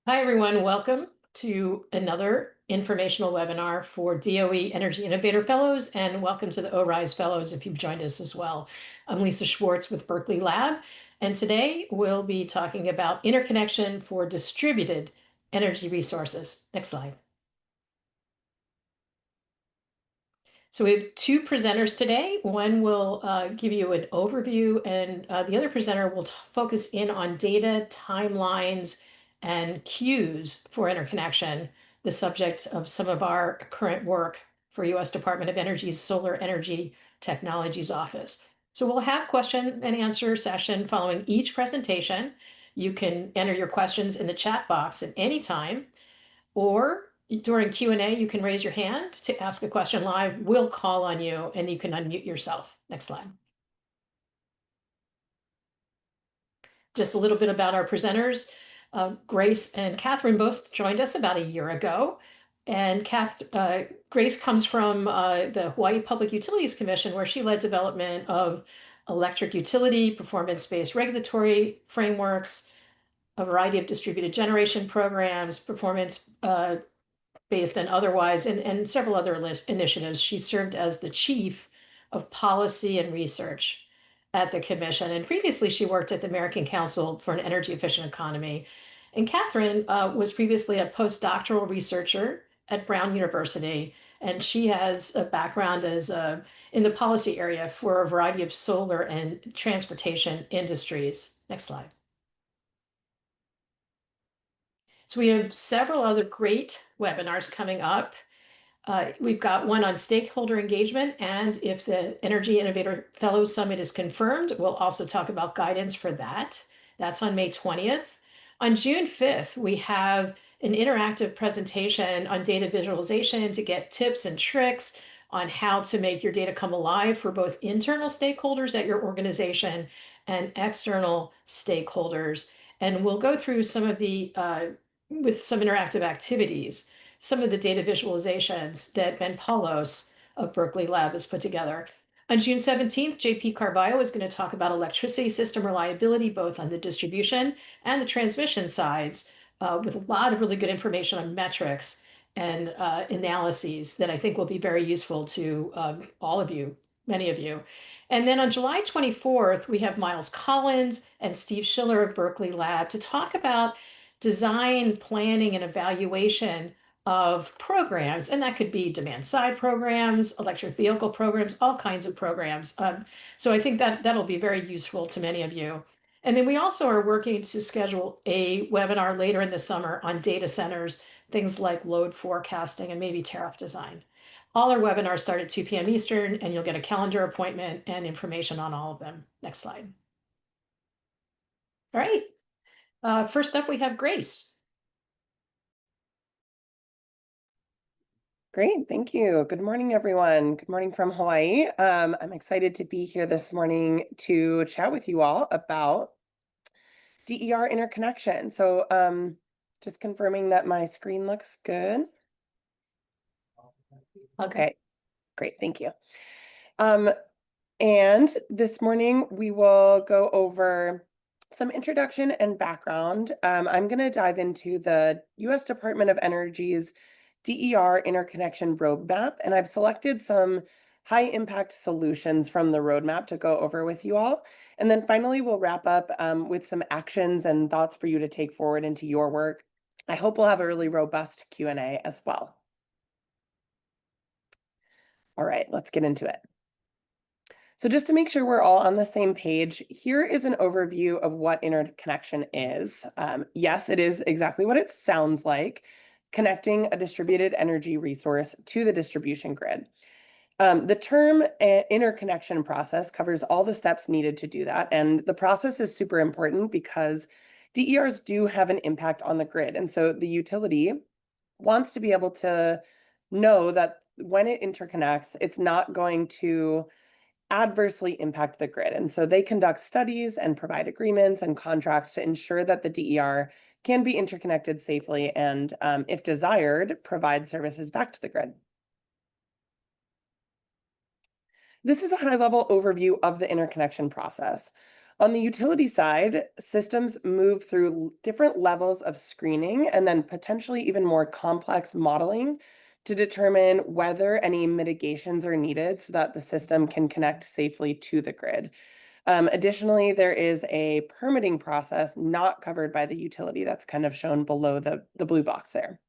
Hi, everyone. Welcome to another informational webinar for DOE Energy Innovator Fellows, and welcome to the ORISE Fellows if you've joined us as well. I'm Lisa Schwartz with Berkeley Lab, and today we'll be talking about interconnection for distributed energy resources. Next slide. So we have two presenters today. One will give you an overview, and the other presenter will focus in on data, timelines, and cues for interconnection, the subject of some of our current work for U.S. Department of Energy's Solar Energy Technologies Office. So we'll have question and answer session following each presentation. You can enter your questions in the chat box at any time, or during Q&A, you can raise your hand to ask a question live. We'll call on you and you can unmute yourself. Next slide. Just a little bit about our presenters. Grace and Kathryn both joined us about a year ago. And Grace comes from the Hawaii Public Utilities Commission, where she led development of electric utility, performance-based regulatory frameworks, a variety of distributed generation programs, performance based and otherwise, and several other initiatives. She served as the chief of policy and research at the commission. And previously, she worked at the American Council for an Energy Efficient Economy. And Kathryn was previously a postdoctoral researcher at Brown University. And she has a background as in the policy area for a variety of solar and transportation industries. Next slide. So we have several other great webinars coming up. We've got one on stakeholder engagement, and if the Energy Innovator Fellows Summit is confirmed, we'll also talk about guidance for that. That's on May 20th. On June 5th, we have an interactive presentation on data visualization to get tips and tricks on how to make your data come alive for both internal stakeholders at your organization and external stakeholders. And we'll go through some of the with some interactive activities, some of the data visualizations that Ben Paulos of Berkeley Lab has put together. On June 17th, JP Carballo is going to talk about electricity system reliability, both on the distribution and the transmission sides, with a lot of really good information on metrics and analyses that I think will be very useful to all of you, many of you. And then on July 24th, we have Miles Collins and Steve Schiller of Berkeley Lab to talk about design, planning, and evaluation of programs. And that could be demand side programs, electric vehicle programs, all kinds of programs. So I think that that'll be very useful to many of you. And then we also are working to schedule a webinar later in the summer on data centers, things like load forecasting and maybe tariff design. All our webinars start at 2 p.m. Eastern, and you'll get a calendar appointment and information on all of them. Next slide. All right. First up, we have Grace. Great, thank you. Good morning, everyone. Good morning from Hawaii. I'm excited to be here this morning to chat with you all about DER interconnection. So just confirming that my screen looks good. Okay, great, thank you. And this morning we will go over some introduction and background. I'm going to dive into the U.S. Department of Energy's DER interconnection roadmap, and I've selected some high impact solutions from the roadmap to go over with you all. And then finally, we'll wrap up with some actions and thoughts for you to take forward into your work. I hope we'll have a really robust Q&A as well. All right, let's get into it. So just to make sure we're all on the same page, here is an overview of what interconnection is. Yes, it is exactly what it sounds like, connecting a distributed energy resource to the distribution grid. The term interconnection process covers all the steps needed to do that. And the process is super important because DERs do have an impact on the grid. And so the utility wants to be able to know that when it interconnects, it's not going to adversely impact the grid. And so they conduct studies and provide agreements and contracts to ensure that the DER can be interconnected safely and, if desired, provide services back to the grid. This is a high-level overview of the interconnection process. On the utility side, systems move through different levels of screening and then potentially even more complex modeling to determine whether any mitigations are needed so that the system can connect safely to the grid. Additionally, there is a permitting process not covered by the utility that's kind of shown below the blue box there.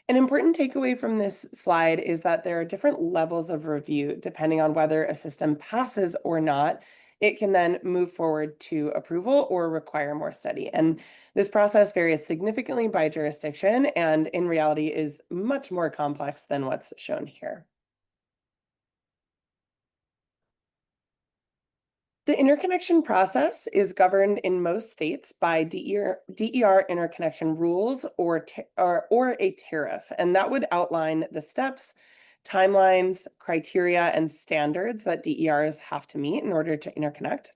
An important takeaway from this slide is that there are different levels of review depending on whether a system passes or not. It can then move forward to approval or require more study. And this process varies significantly by jurisdiction and in reality is much more complex than what's shown here. The interconnection process is governed in most states by DER interconnection rules or a tariff, and that would outline the steps, timelines, criteria, and standards that DERs have to meet in order to interconnect.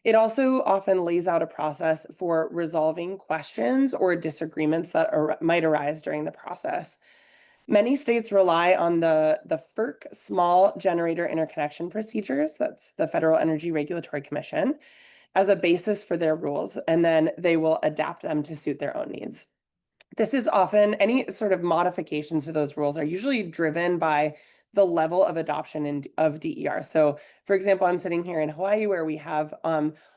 It also often lays out a process for resolving questions or disagreements that might arise during the process. Many states rely on the FERC Small Generator Interconnection Procedures, that's the Federal Energy Regulatory Commission, as a basis for their rules, and then they will adapt them to suit their own needs. This is often, any sort of modifications to those rules are usually driven by the level of adoption of DER. So for example, I'm sitting here in Hawaii where we have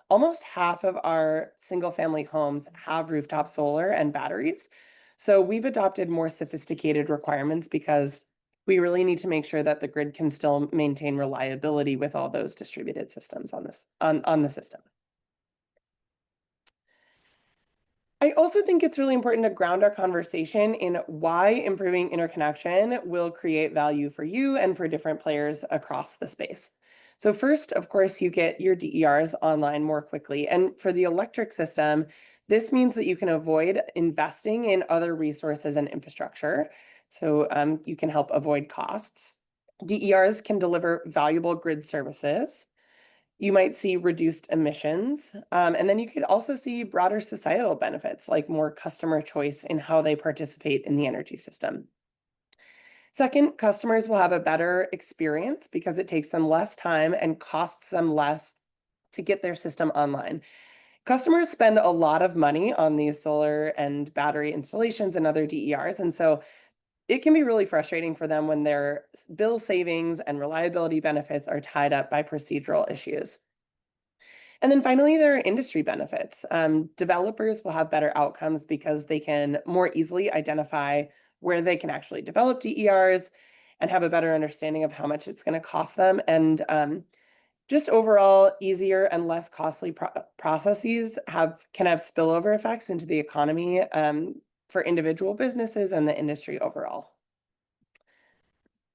almost half of our single family homes have rooftop solar and batteries. So we've adopted more sophisticated requirements because we really need to make sure that the grid can still maintain reliability with all those distributed systems on the system. I also think it's really important to ground our conversation in why improving interconnection will create value for you and for different players across the space. So first, of course, you get your DERs online more quickly. And for the electric system, this means that you can avoid investing in other resources and infrastructure. So you can help avoid costs. DERs can deliver valuable grid services. You might see reduced emissions. And then you could also see broader societal benefits, like more customer choice in how they participate in the energy system. Second, customers will have a better experience because it takes them less time and costs them less to get their system online. Customers spend a lot of money on these solar and battery installations and other DERs. And so it can be really frustrating for them when their bill savings and reliability benefits are tied up by procedural issues. And then finally, there are industry benefits. Developers will have better outcomes because they can more easily identify where they can actually develop DERs and have a better understanding of how much it's going to cost them. And just overall, easier and less costly processes can have spillover effects into the economy for individual businesses and the industry overall.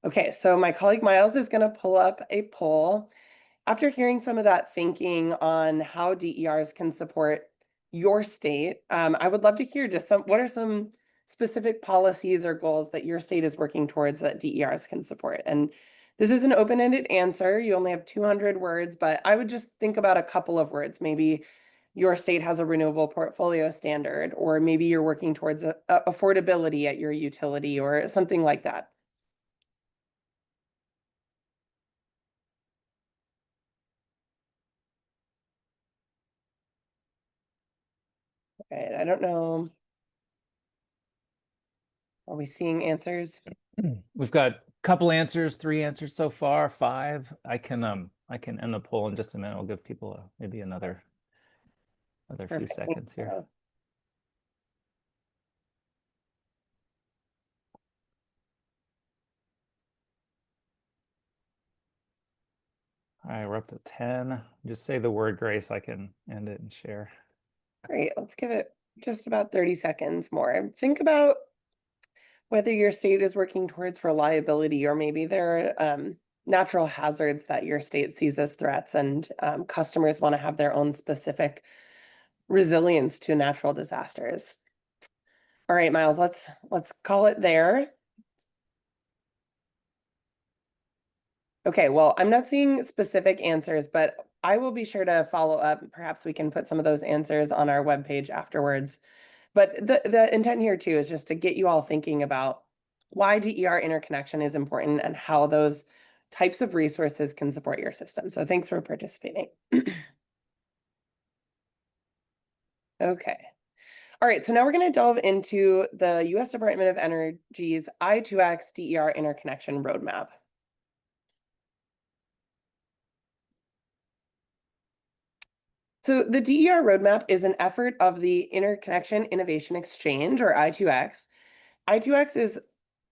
Okay, so my colleague Miles is going to pull up a poll. After hearing some of that thinking on how DERs can support your state, I would love to hear just what are some specific policies or goals that your state is working towards that DERs can support? And this is an open-ended answer. You only have 200 words, but I would just think about a couple of words. Maybe your state has a renewable portfolio standard, or maybe you're working towards affordability at your utility or something like that. Okay, I don't know. Are we seeing answers? We've got a couple answers, 3 answers so far, 5. I can end the poll in just a minute. I'll give people maybe another few seconds here. All right, we're up to 10. Just say the word, Grace. I can end it and share. Great. Let's give it just about 30 seconds more. Think about whether your state is working towards reliability, or maybe there are natural hazards that your state sees as threats, and customers want to have their own specific resilience to natural disasters. All right, Miles, let's call it there. Okay, well, I'm not seeing specific answers, but I will be sure to follow up. Perhaps we can put some of those answers on our webpage afterwards. But the intent here too is just to get you all thinking about why DER interconnection is important and how those types of resources can support your system. So thanks for participating. Okay. All right, so now we're going to delve into the U.S. Department of Energy's I2X DER interconnection roadmap. So the DER roadmap is an effort of the Interconnection Innovation Exchange, or I2X. I2X is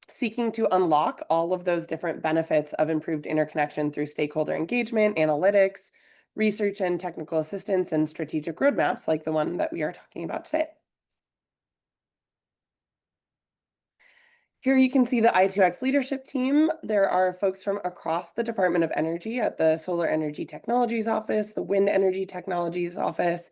seeking to unlock all of those different benefits of improved interconnection through stakeholder engagement, analytics, research and technical assistance, and strategic roadmaps like the one that we are talking about today. Here you can see the I2X leadership team. There are folks from across the Department of Energy at the Solar Energy Technologies Office, the Wind Energy Technologies Office,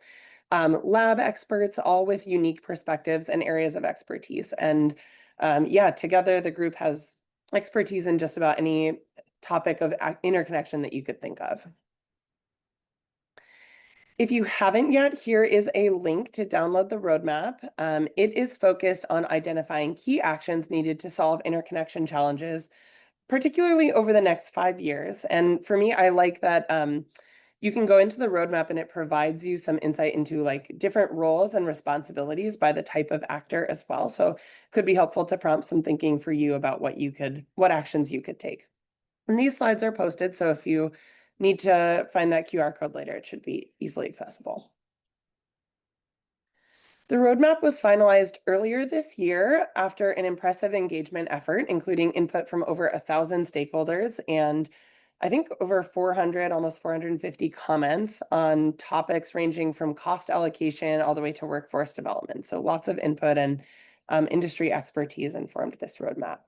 lab experts, all with unique perspectives and areas of expertise. And yeah, together the group has expertise in just about any topic of interconnection that you could think of. If you haven't yet, here is a link to download the roadmap. It is focused on identifying key actions needed to solve interconnection challenges, particularly over the next 5 years. And for me, I like that you can go into the roadmap and it provides you some insight into like different roles and responsibilities by the type of actor as well. So it could be helpful to prompt some thinking for you about what actions you could take. And these slides are posted, so if you need to find that QR code later, it should be easily accessible. The roadmap was finalized earlier this year after an impressive engagement effort, including input from over 1,000 stakeholders and I think over 400, almost 450 comments on topics ranging from cost allocation all the way to workforce development. So lots of input and industry expertise informed this roadmap.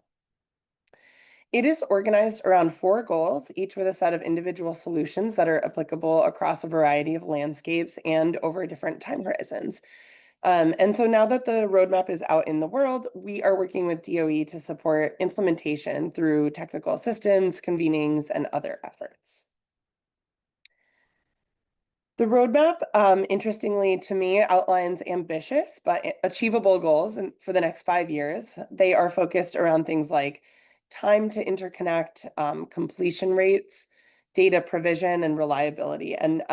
It is organized around 4 goals, each with a set of individual solutions that are applicable across a variety of landscapes and over different time horizons. And so now that the roadmap is out in the world, we are working with DOE to support implementation through technical assistance, convenings, and other efforts. The roadmap, interestingly to me, outlines ambitious but achievable goals for the next 5 years. They are focused around things like time to interconnect, completion rates, data provision, and reliability. And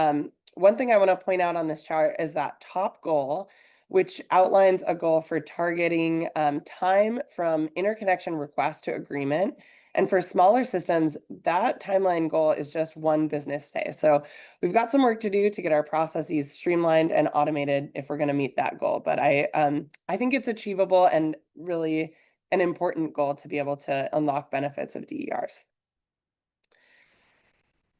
one thing I want to point out on this chart is that top goal, which outlines a goal for targeting time from interconnection request to agreement. And for smaller systems, that timeline goal is just 1 business day. So we've got some work to do to get our processes streamlined and automated if we're going to meet that goal. But I think it's achievable and really an important goal to be able to unlock benefits of DERs.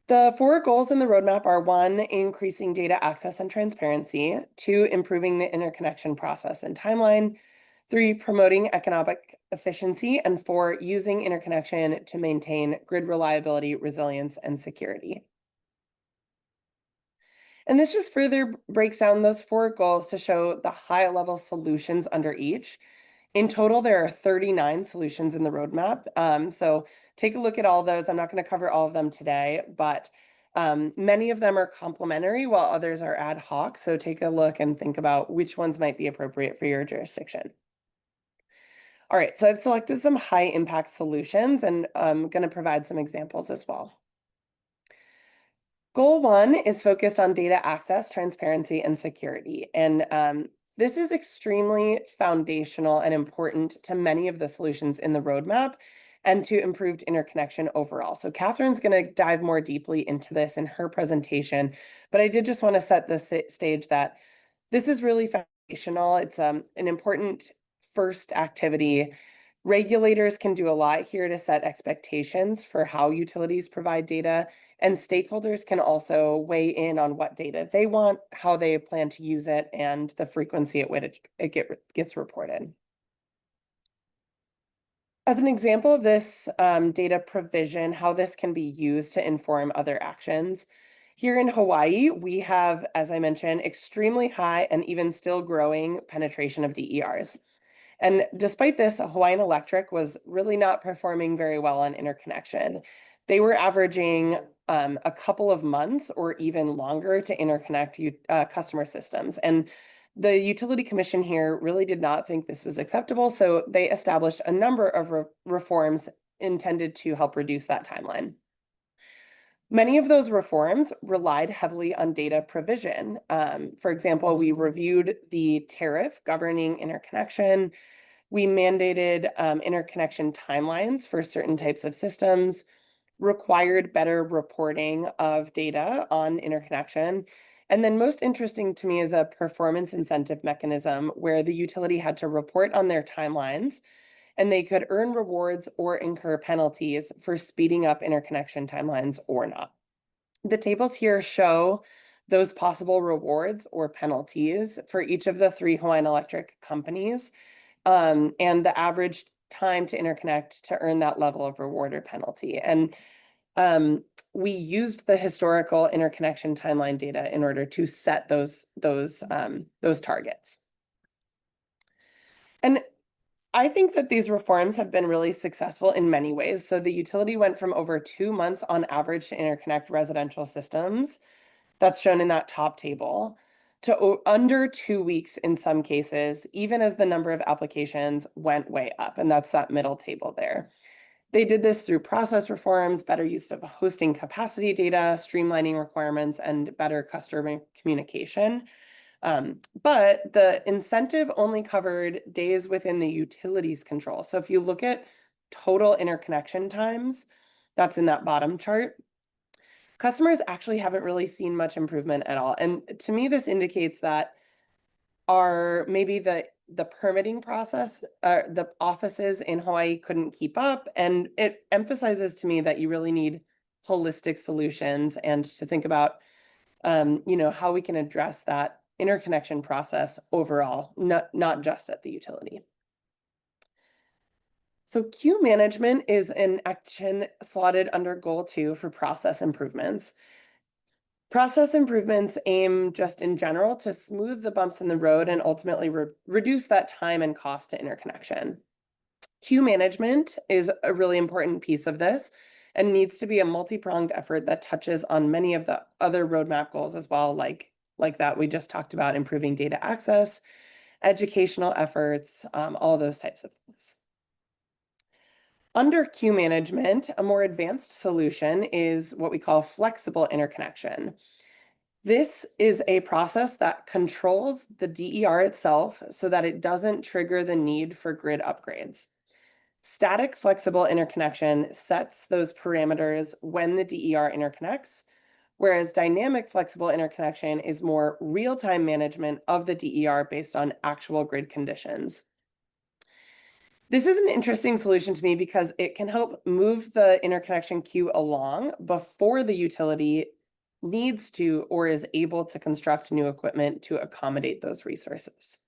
The 4 goals in the roadmap are 1, increasing data access and transparency, 2, improving the interconnection process and timeline, 3, promoting economic efficiency, and 4, using interconnection to maintain grid reliability, resilience, and security. And this just further breaks down those 4 goals to show the high-level solutions under each. In total, there are 39 solutions in the roadmap. So take a look at all those. I'm not going to cover all of them today, but many of them are complementary while others are ad hoc. So take a look and think about which ones might be appropriate for your jurisdiction. All right, so I've selected some high impact solutions and I'm going to provide some examples as well. Goal 1 is focused on data access, transparency, and security. And this is extremely foundational and important to many of the solutions in the roadmap and to improved interconnection overall. So Kathryn's going to dive more deeply into this in her presentation, but I did just want to set the stage that this is really foundational. It's an important first activity. Regulators can do a lot here to set expectations for how utilities provide data, and stakeholders can also weigh in on what data they want, how they plan to use it, and the frequency at which it gets reported. As an example of this data provision, how this can be used to inform other actions, here in Hawaii, we have, as I mentioned, extremely high and even still growing penetration of DERs. And despite this, Hawaiian Electric was really not performing very well on interconnection. They were averaging a couple of months or even longer to interconnect customer systems. And the Utility Commission here really did not think this was acceptable, so they established a number of reforms intended to help reduce that timeline. Many of those reforms relied heavily on data provision. For example, we reviewed the tariff governing interconnection. We mandated interconnection timelines for certain types of systems, required better reporting of data on interconnection. And then most interesting to me is a performance incentive mechanism where the utility had to report on their timelines and they could earn rewards or incur penalties for speeding up interconnection timelines or not. The tables here show those possible rewards or penalties for each of the 3 Hawaiian Electric companies, and the average time to interconnect to earn that level of reward or penalty. And we used the historical interconnection timeline data in order to set those targets. And I think that these reforms have been really successful in many ways. So the utility went from over 2 months on average to interconnect residential systems, that's shown in that top table, to under 2 weeks in some cases, even as the number of applications went way up. And that's that middle table there. They did this through process reforms, better use of hosting capacity data, streamlining requirements, and better customer communication. But the incentive only covered days within the utility's control. So if you look at total interconnection times, that's in that bottom chart, customers actually haven't really seen much improvement at all. And to me, this indicates that maybe the permitting process, the offices in Hawaii couldn't keep up. And it emphasizes to me that you really need holistic solutions and to think about how we can address that interconnection process overall, not just at the utility. So queue management is an action slotted under goal 2 for process improvements. Process improvements aim just in general to smooth the bumps in the road and ultimately reduce that time and cost to interconnection. Queue management is a really important piece of this and needs to be a multi-pronged effort that touches on many of the other roadmap goals as well, like that we just talked about, improving data access, educational efforts, all those types of things. Under queue management, a more advanced solution is what we call flexible interconnection. This is a process that controls the DER itself so that it doesn't trigger the need for grid upgrades. Static flexible interconnection sets those parameters when the DER interconnects, whereas dynamic flexible interconnection is more real-time management of the DER based on actual grid conditions. This is an interesting solution to me because it can help move the interconnection queue along before the utility needs to or is able to construct new equipment to accommodate those resources.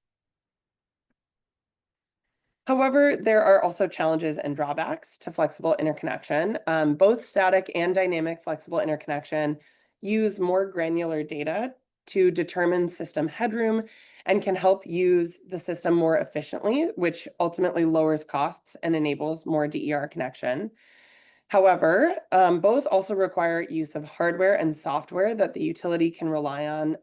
However, there are also challenges and drawbacks to flexible interconnection. Both static and dynamic flexible interconnection use more granular data to determine system headroom and can help use the system more efficiently, which ultimately lowers costs and enables more DER connection. However, both also require use of hardware and software that the utility can rely on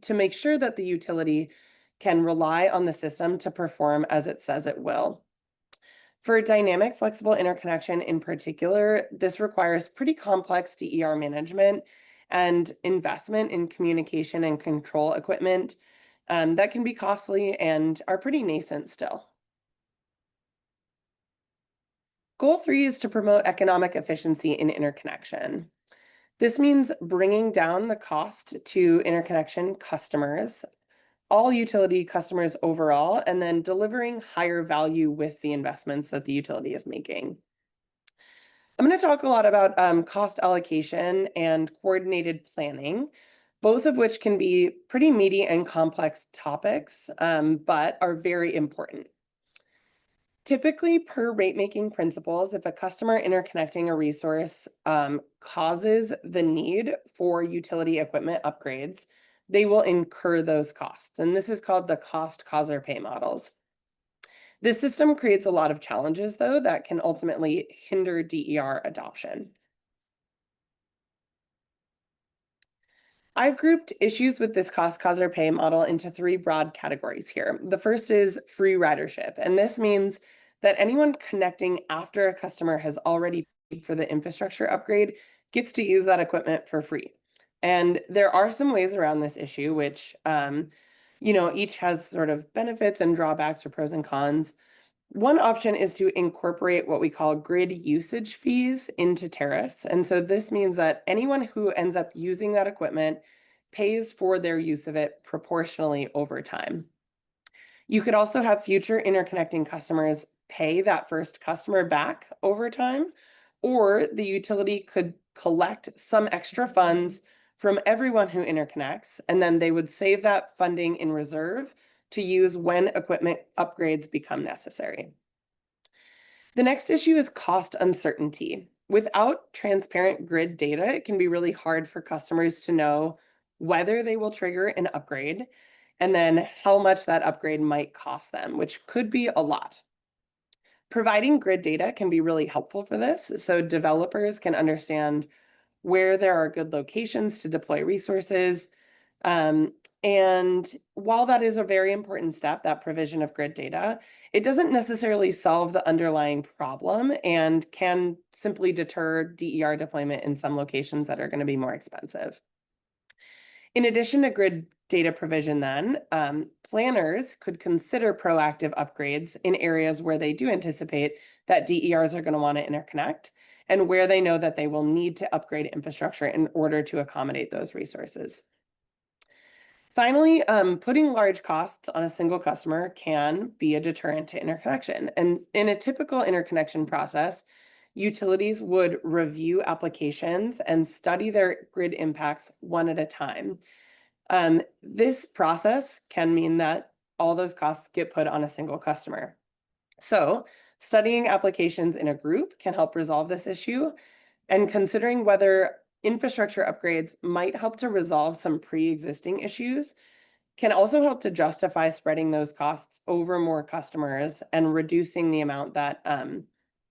to make sure that the utility can rely on the system to perform as it says it will. For dynamic flexible interconnection in particular, this requires pretty complex DER management and investment in communication and control equipment that can be costly and are pretty nascent still. Goal 3 is to promote economic efficiency in interconnection. This means bringing down the cost to interconnection customers, all utility customers overall, and then delivering higher value with the investments that the utility is making. I'm going to talk a lot about cost allocation and coordinated planning, both of which can be pretty meaty and complex topics, but are very important. Typically, per rate-making principles, if a customer interconnecting a resource causes the need for utility equipment upgrades, they will incur those costs. And this is called the cost, cause, or pay models. This system creates a lot of challenges, though, that can ultimately hinder DER adoption. I've grouped issues with this cost, cause, or pay model into 3 broad categories here. The first is free ridership, and this means that anyone connecting after a customer has already paid for the infrastructure upgrade gets to use that equipment for free. And there are some ways around this issue, which, each has sort of benefits and drawbacks or pros and cons. One option is to incorporate what we call grid usage fees into tariffs. And so this means that anyone who ends up using that equipment pays for their use of it proportionally over time. You could also have future interconnecting customers pay that first customer back over time, or the utility could collect some extra funds from everyone who interconnects, and then they would save that funding in reserve to use when equipment upgrades become necessary. The next issue is cost uncertainty. Without transparent grid data, it can be really hard for customers to know whether they will trigger an upgrade and then how much that upgrade might cost them, which could be a lot. Providing grid data can be really helpful for this, so developers can understand where there are good locations to deploy resources. And while that is a very important step, that provision of grid data, it doesn't necessarily solve the underlying problem and can simply deter DER deployment in some locations that are going to be more expensive. In addition to grid data provision then, planners could consider proactive upgrades in areas where they do anticipate that DERs are going to want to interconnect and where they know that they will need to upgrade infrastructure in order to accommodate those resources. Finally, putting large costs on a single customer can be a deterrent to interconnection. And in a typical interconnection process, utilities would review applications and study their grid impacts one at a time. This process can mean that all those costs get put on a single customer. So studying applications in a group can help resolve this issue, and considering whether infrastructure upgrades might help to resolve some pre-existing issues can also help to justify spreading those costs over more customers and reducing the amount that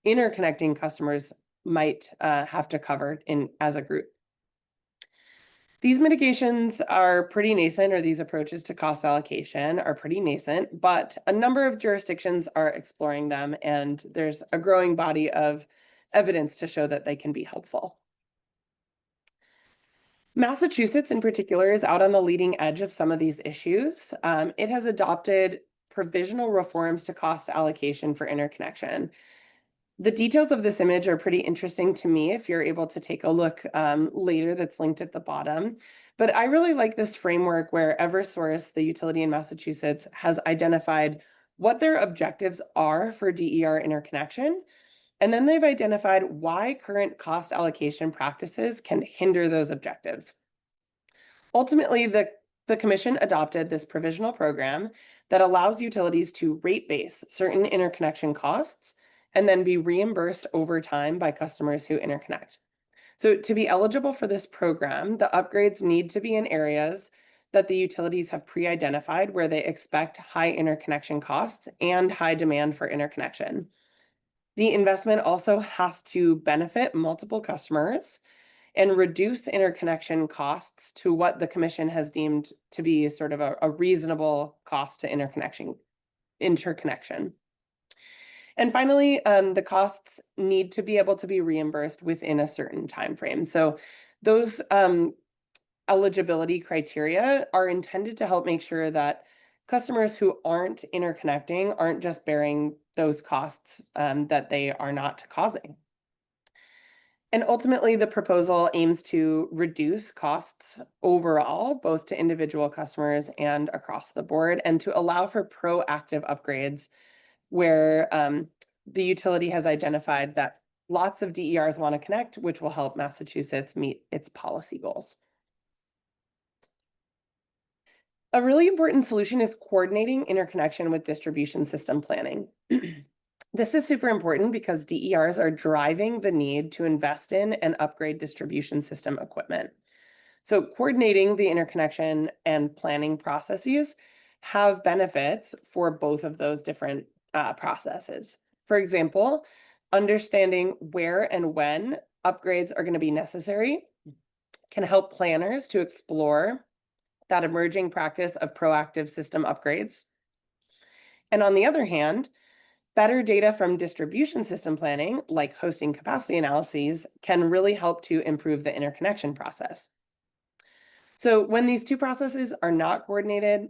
interconnecting customers might have to cover as a group. These mitigations are pretty nascent, or these approaches to cost allocation are pretty nascent, but a number of jurisdictions are exploring them, and there's a growing body of evidence to show that they can be helpful. Massachusetts in particular is out on the leading edge of some of these issues. It has adopted provisional reforms to cost allocation for interconnection. The details of this image are pretty interesting to me if you're able to take a look later, that's linked at the bottom. But I really like this framework where Eversource, the utility in Massachusetts, has identified what their objectives are for DER interconnection. And then they've identified why current cost allocation practices can hinder those objectives. Ultimately, the Commission adopted this provisional program that allows utilities to rate base certain interconnection costs and then be reimbursed over time by customers who interconnect. So to be eligible for this program, the upgrades need to be in areas that the utilities have pre-identified where they expect high interconnection costs and high demand for interconnection. The investment also has to benefit multiple customers and reduce interconnection costs to what the Commission has deemed to be sort of a reasonable cost to interconnection. And finally, the costs need to be able to be reimbursed within a certain time frame. So those eligibility criteria are intended to help make sure that customers who aren't interconnecting aren't just bearing those costs that they are not causing. And ultimately, the proposal aims to reduce costs overall, both to individual customers and across the board, and to allow for proactive upgrades where the utility has identified that lots of DERs want to connect, which will help Massachusetts meet its policy goals. A really important solution is coordinating interconnection with distribution system planning. This is super important because DERs are driving the need to invest in and upgrade distribution system equipment. So coordinating the interconnection and planning processes have benefits for both of those different processes. For example, understanding where and when upgrades are going to be necessary can help planners to explore that emerging practice of proactive system upgrades. And on the other hand, Better data from distribution system planning, like hosting capacity analyses, can really help to improve the interconnection process. So when these two processes are not coordinated,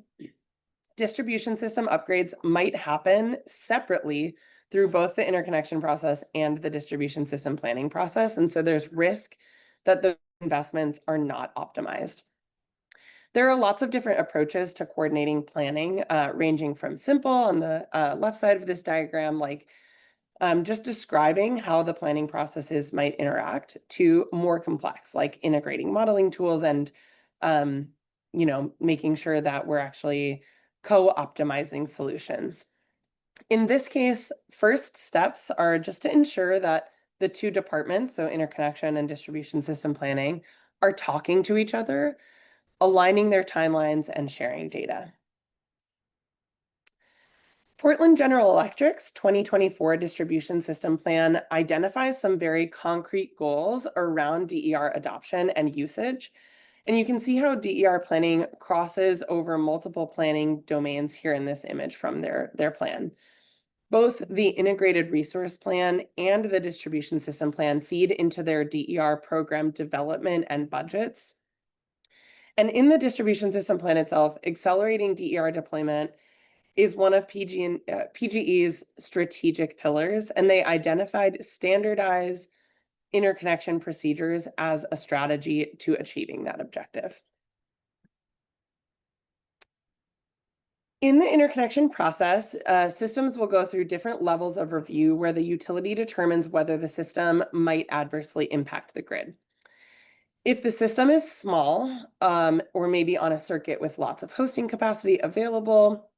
distribution system upgrades might happen separately through both the interconnection process and the distribution system planning process. And so there's risk that the investments are not optimized. There are lots of different approaches to coordinating planning, ranging from simple on the left side of this diagram, like just describing how the planning processes might interact, to more complex, like integrating modeling tools and, making sure that we're actually co-optimizing solutions. In this case, first steps are just to ensure that the two departments, so interconnection and distribution system planning, are talking to each other, aligning their timelines, and sharing data. Portland General Electric's 2024 distribution system plan identifies some very concrete goals around DER adoption and usage. And you can see how DER planning crosses over multiple planning domains here in this image from their plan. Both the integrated resource plan and the distribution system plan feed into their DER program development and budgets. And in the distribution system plan itself, accelerating DER deployment is one of PGE's strategic pillars, and they identified standardized interconnection procedures as a strategy to achieving that objective. In the interconnection process, systems will go through different levels of review where the utility determines whether the system might adversely impact the grid. If the system is small, or maybe on a circuit with lots of hosting capacity available,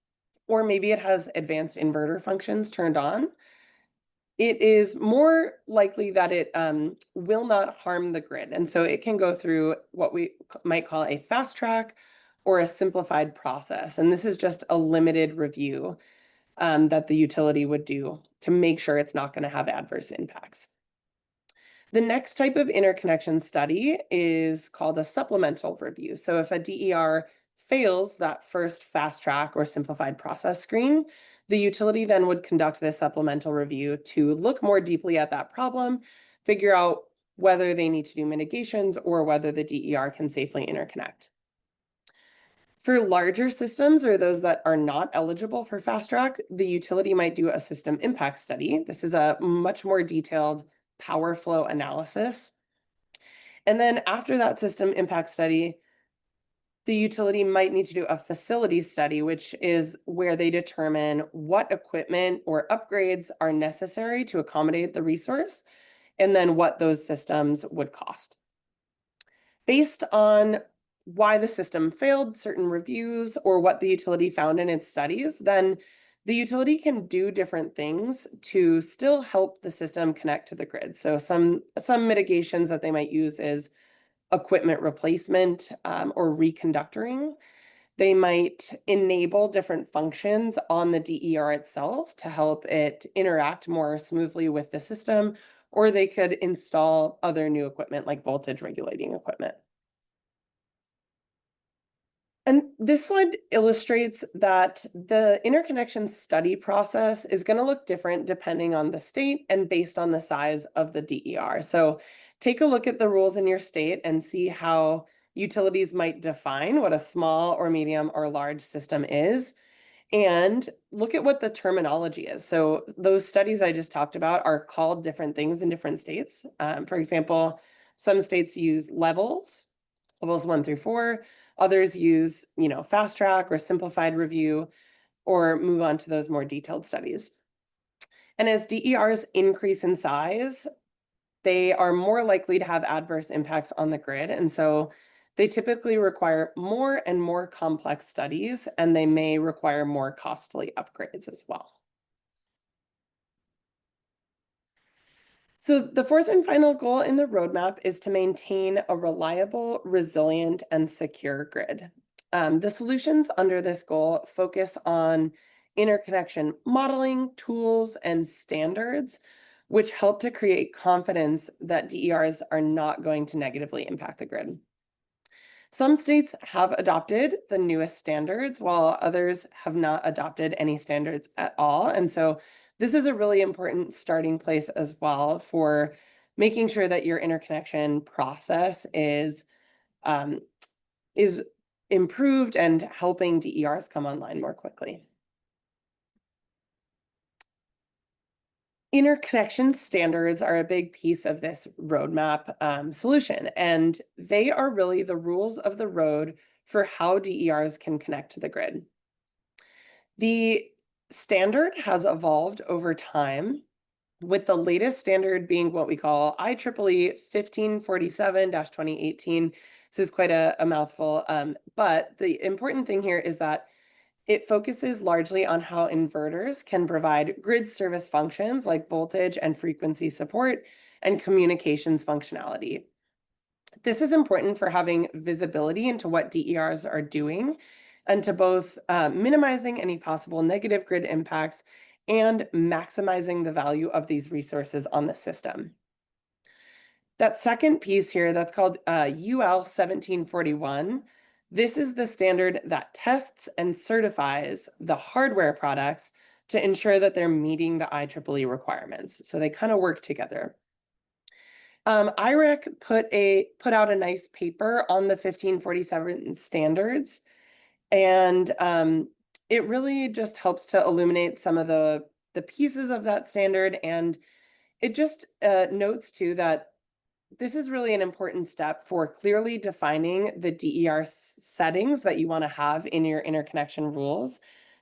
or maybe it has advanced inverter functions turned on, it is more likely that it will not harm the grid. And so it can go through what we might call a fast track or a simplified process. And this is just a limited review that the utility would do to make sure it's not going to have adverse impacts. The next type of interconnection study is called a supplemental review. So if a DER fails that first fast track or simplified process screen, the utility then would conduct this supplemental review to look more deeply at that problem, figure out whether they need to do mitigations or whether the DER can safely interconnect. For larger systems or those that are not eligible for fast track, the utility might do a system impact study. This is a much more detailed power flow analysis. And then after that system impact study, the utility might need to do a facility study, which is where they determine what equipment or upgrades are necessary to accommodate the resource, and then what those systems would cost. Based on why the system failed certain reviews or what the utility found in its studies, then the utility can do different things to still help the system connect to the grid. So some mitigations that they might use is equipment replacement or reconductoring. They might enable different functions on the DER itself to help it interact more smoothly with the system, or they could install other new equipment like voltage regulating equipment. And this slide illustrates that the interconnection study process is going to look different depending on the state and based on the size of the DER. So take a look at the rules in your state and see how utilities might define what a small or medium or large system is, and look at what the terminology is. So those studies I just talked about are called different things in different states. For example, some states use levels 1 through 4. Others use, fast track or simplified review, or move on to those more detailed studies. And as DERs increase in size, they are more likely to have adverse impacts on the grid. And so they typically require more and more complex studies, and they may require more costly upgrades as well. So the fourth and final goal in the roadmap is to maintain a reliable, resilient, and secure grid. The solutions under this goal focus on interconnection modeling, tools, and standards, which help to create confidence that DERs are not going to negatively impact the grid. Some states have adopted the newest standards, while others have not adopted any standards at all. And so This is a really important starting place as well for making sure that your interconnection process is improved and helping DERs come online more quickly. Interconnection standards are a big piece of this roadmap solution, and they are really the rules of the road for how DERs can connect to the grid. The standard has evolved over time, with the latest standard being what we call IEEE 1547-2018. This is quite a mouthful, but the important thing here is that it focuses largely on how inverters can provide grid service functions like voltage and frequency support and communications functionality. This is important for having visibility into what DERs are doing and to both minimizing any possible negative grid impacts and maximizing the value of these resources on the system. That second piece here, that's called UL 1741. This is the standard that tests and certifies the hardware products to ensure that they're meeting the IEEE requirements. So they kind of work together. IREC put out a nice paper on the 1547 standards, and it really just helps to illuminate some of the pieces of that standard, and it just notes too that this is really an important step for clearly defining the DER settings that you want to have in your interconnection rules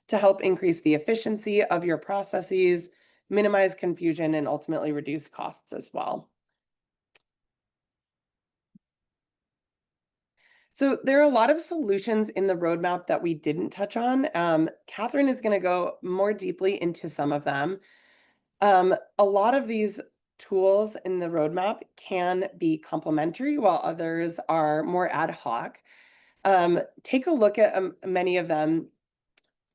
to help increase the efficiency of your processes, minimize confusion, and ultimately reduce costs as well. So there are a lot of solutions in the roadmap that we didn't touch on. Kathryn is going to go more deeply into some of them. A lot of these tools in the roadmap can be complementary, while others are more ad hoc. Take a look at many of them.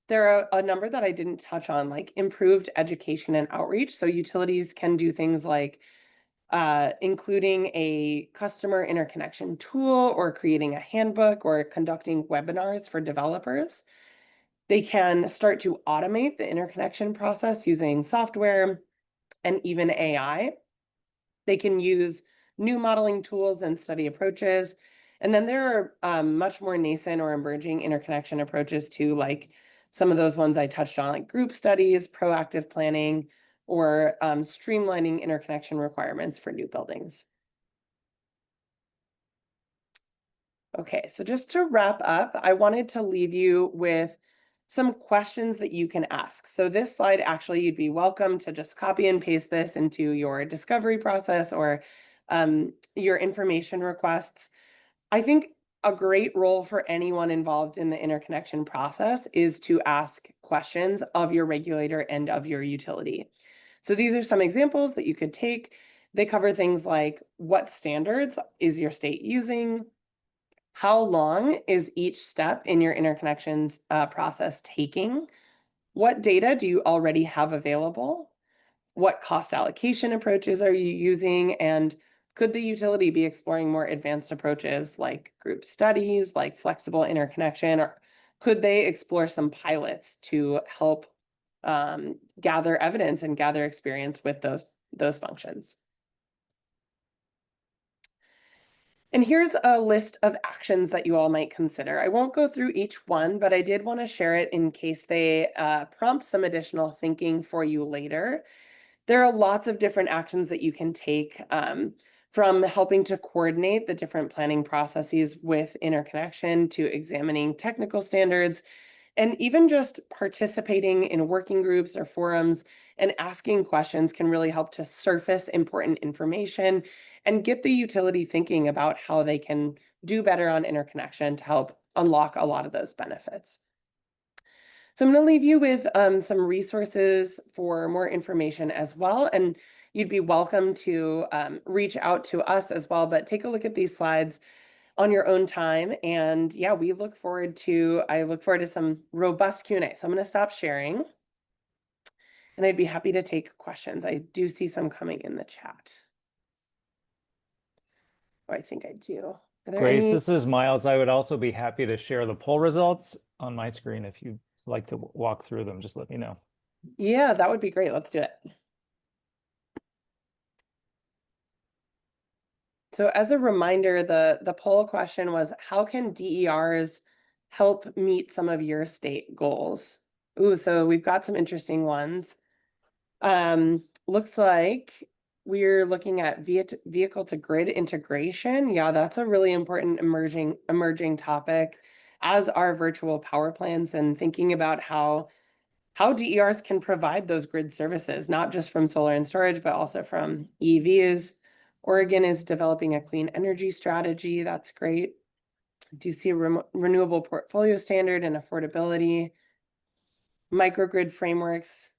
There are a number that I didn't touch on, like improved education and outreach. So utilities can do things like including a customer interconnection tool or creating a handbook or conducting webinars for developers. They can start to automate the interconnection process using software and even AI. They can use new modeling tools and study approaches. And then there are much more nascent or emerging interconnection approaches too, like some of those ones I touched on, like group studies, proactive planning, or streamlining interconnection requirements for new buildings. Okay, so just to wrap up, I wanted to leave you with some questions that you can ask. So this slide, actually, you'd be welcome to just copy and paste this into your discovery process or your information requests. I think a great role for anyone involved in the interconnection process is to ask questions of your regulator and of your utility. So these are some examples that you could take. They cover things like, what standards is your state using? How long is each step in your interconnections process taking? What data do you already have available? What cost allocation approaches are you using? And could the utility be exploring more advanced approaches like group studies, like flexible interconnection, or could they explore some pilots to help gather evidence and gather experience with those functions? And here's a list of actions that you all might consider. I won't go through each one, but I did want to share it in case they prompt some additional thinking for you later. There are lots of different actions that you can take, from helping to coordinate the different planning processes with interconnection to examining technical standards, and even just participating in working groups or forums and asking questions can really help to surface important information and get the utility thinking about how they can do better on interconnection to help unlock a lot of those benefits. So I'm going to leave you with some resources for more information as well. And you'd be welcome to reach out to us as well, but take a look at these slides on your own time. And yeah, I look forward to some robust Q&A. So I'm going to stop sharing and I'd be happy to take questions. I do see some coming in the chat. Oh, I think I do. Are there Grace, any... this is Miles. I would also be happy to share the poll results on my screen if you'd like to walk through them. Just let me know. Yeah, that would be great. Let's do it. So as a reminder, the poll question was, how can DERs help meet some of your state goals? Ooh, so we've got some interesting ones. Looks like we're looking at vehicle to grid integration. Yeah, that's a really important emerging topic, as are virtual power plants, and thinking about how DERs can provide those grid services, not just from solar and storage, but also from EVs. Oregon is developing a clean energy strategy. That's great. Do you see a renewable portfolio standard and affordability? Microgrid frameworks.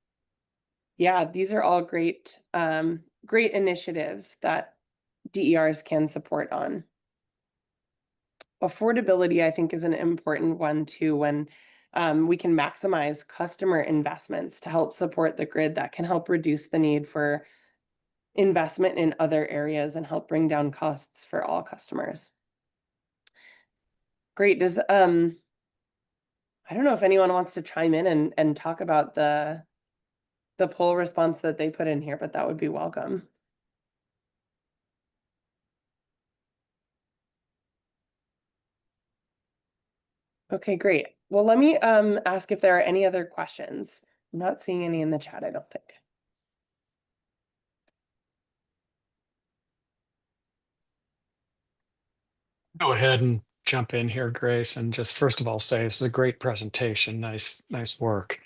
Yeah, these are all great, great initiatives that DERs can support on. Affordability, I think, is an important one too, when we can maximize customer investments to help support the grid. That can help reduce the need for investment in other areas and help bring down costs for all customers. Great. Does I don't know if anyone wants to chime in and talk about the poll response that they put in here, but that would be welcome. Okay, great. Well, let me ask if there are any other questions. I'm not seeing any in the chat, I don't think. Go ahead and jump in here, Grace, and just first of all say this is a great presentation. Nice work.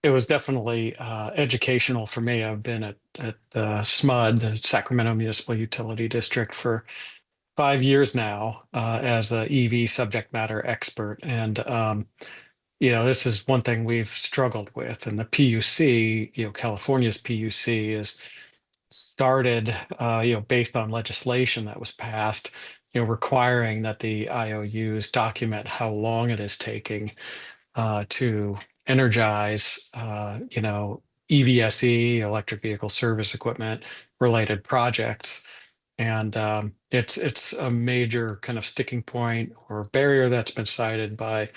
It was definitely educational for me. I've been at SMUD, the Sacramento Municipal Utility District, for 5 years now as a EV subject matter expert, and this is one thing we've struggled with. And the PUC, California's PUC is started, based on legislation that was passed, requiring that the IOUs document how long it is taking to energize, EVSE, electric vehicle service equipment related projects. And it's a major kind of sticking point or barrier that's been cited by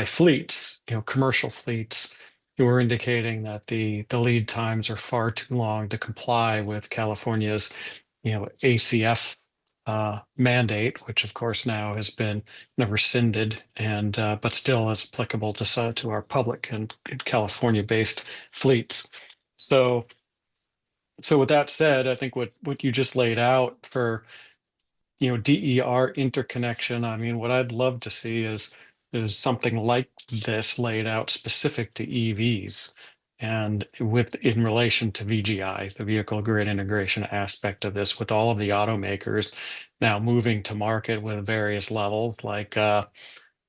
fleets, commercial fleets, who are indicating that the lead times are far too long to comply with California's, ACF mandate, which of course now has been rescinded, and but still is applicable to our public and California-based fleets. So with that said, I think what you just laid out for DER interconnection, I mean, what I'd love to see is something like this laid out specific to EVs, and in relation to VGI, the vehicle grid integration aspect of this, with all of the automakers now moving to market with various levels, like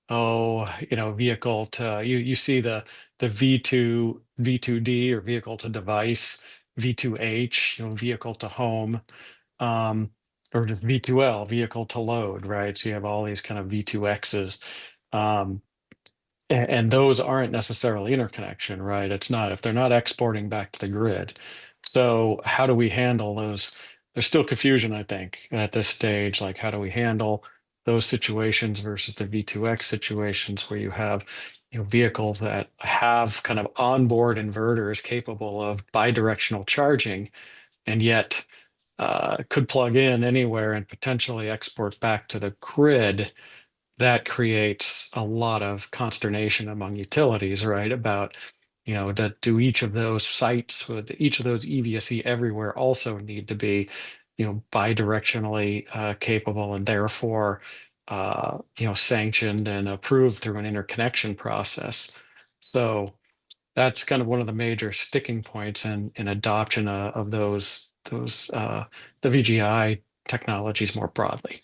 vehicle to you see the V2D, or vehicle to device, V2H, vehicle to home, or just V2L, vehicle to load, right? So you have all these kind of V2Xs. And those aren't necessarily interconnection, right? It's not, if they're not exporting back to the grid. So how do we handle those? There's still confusion, I think, at this stage. Like, how do we handle those situations versus the V2X situations, where you have vehicles that have kind of onboard inverters capable of bidirectional charging, and yet could plug in anywhere and potentially export back to the grid? That creates a lot of consternation among utilities, right? About, do each of those sites with each of those EVSE everywhere also need to be, bidirectionally capable, and therefore, sanctioned and approved through an interconnection process. So that's kind of one of the major sticking points in adoption of the VGI technologies more broadly.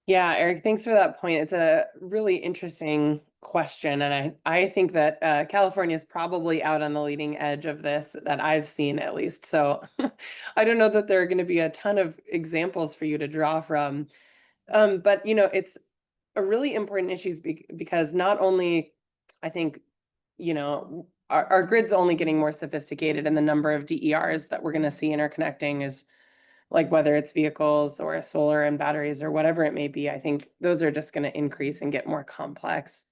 Yeah, Eric, thanks for that point. It's a really interesting question, and I think that California is probably out on the leading edge of this, that I've seen at least. So I don't know that there are going to be a ton of examples for you to draw from, but it's a really important issue because not only, I think, our grid's only getting more sophisticated, and the number of DERs that we're going to see interconnecting is, like, whether it's vehicles or solar and batteries or whatever it may be, I think those are just going to increase and get more complex.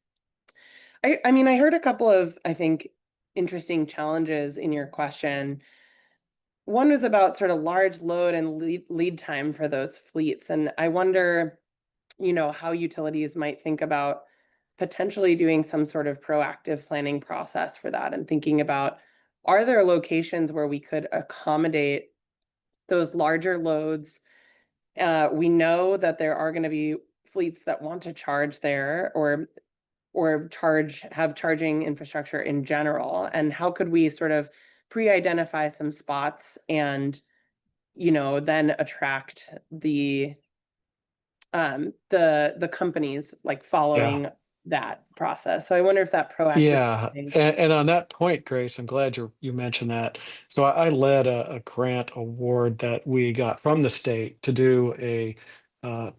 I mean, I heard a couple of, I think, interesting challenges in your question. One was about sort of large load and lead time for those fleets. And I wonder, how utilities might think about potentially doing some sort of proactive planning process for that and thinking about, are there locations where we could accommodate those larger loads? We know that there are going to be fleets that want to charge there or have charging infrastructure in general. And how could we sort of pre-identify some spots and, then attract the companies like Yeah. following that process. So I wonder if that proactive Yeah, planning. and on that point, Grace, I'm glad you mentioned that. So I led a grant award that we got from the state to do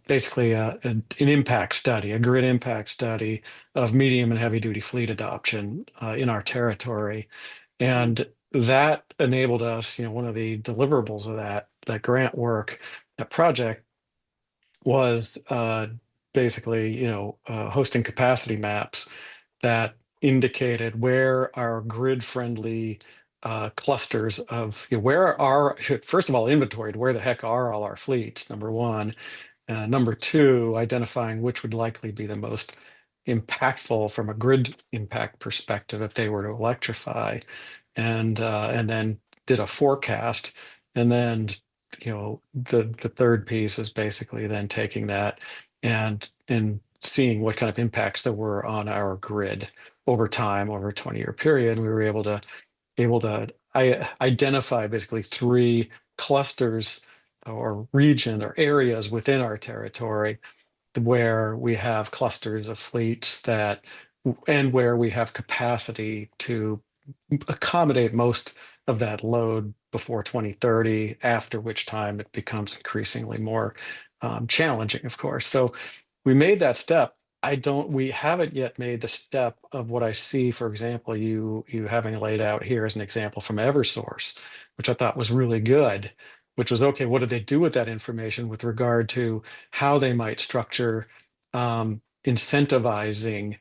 basically an impact study, a grid impact study of medium and heavy duty fleet adoption in our territory, and that enabled us. One of the deliverables of that grant work, that project was basically hosting capacity maps that indicated where our grid-friendly clusters of where are, first of all, inventoried, where the heck are all our fleets, number one. Number two, identifying which would likely be the most impactful from a grid impact perspective if they were to electrify, and then did a forecast. And then the third piece is basically then taking that and seeing what kind of impacts there were on our grid over time, over a 20-year period. We were able to identify basically three clusters or region or areas within our territory where we have clusters of fleets and where we have capacity to accommodate most of that load before 2030, after which time it becomes increasingly more challenging, of course. So we made that step. We haven't yet made the step of what I see, for example, you having laid out here as an example from Eversource, which I thought was really good, which was, okay, what did they do with that information with regard to how they might structure incentivizing,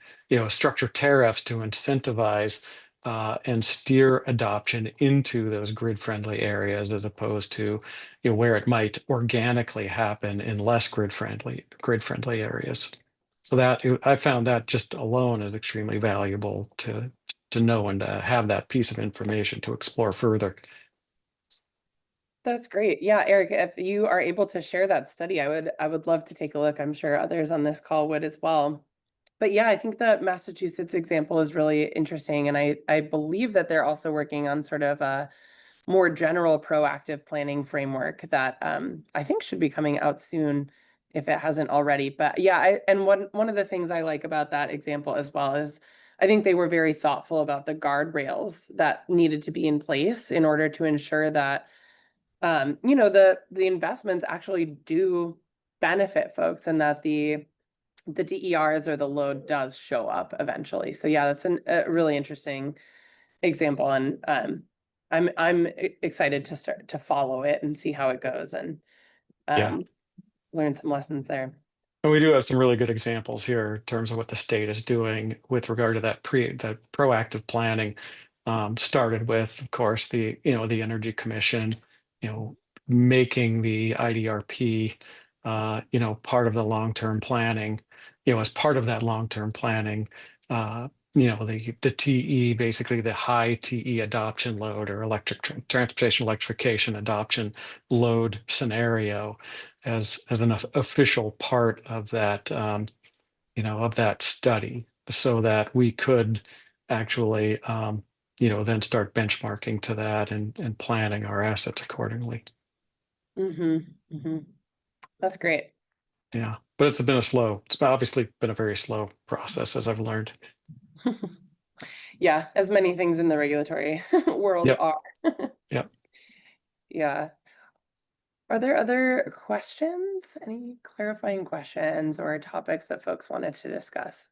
structure tariffs to incentivize and steer adoption into those grid-friendly areas, as opposed to where it might organically happen in less grid-friendly areas. So I found that just alone is extremely valuable to know and to have that piece of information to explore further. That's great. Yeah, Eric, if you are able to share that study, I would love to take a look. I'm sure others on this call would as well. But yeah, I think the Massachusetts example is really interesting. And I believe that they're also working on sort of a more general proactive planning framework that I think should be coming out soon if it hasn't already. But yeah, and one of the things I like about that example as well is I think they were very thoughtful about the guardrails that needed to be in place in order to ensure that the investments actually do benefit folks and that the DERs or the load does show up eventually. So yeah, that's a really interesting example, and I'm excited to start to follow it and see how it goes and Yeah. learn some lessons there. And we do have some really good examples here in terms of what the state is doing with regard to that proactive planning. Started with, of course, the Energy Commission, making the IDRP, part of the long-term planning. As part of that long-term planning, the TE, basically the high TE adoption load or transportation electrification adoption load scenario as an official part of that of that study, so that we could actually then start benchmarking to that and planning our assets accordingly. That's great. Yeah, but it's obviously been a very slow process, as I've learned. Yeah, as many things in the regulatory world Yep. are. Yep. Yeah. Are there other questions? Any clarifying questions or topics that folks wanted to discuss?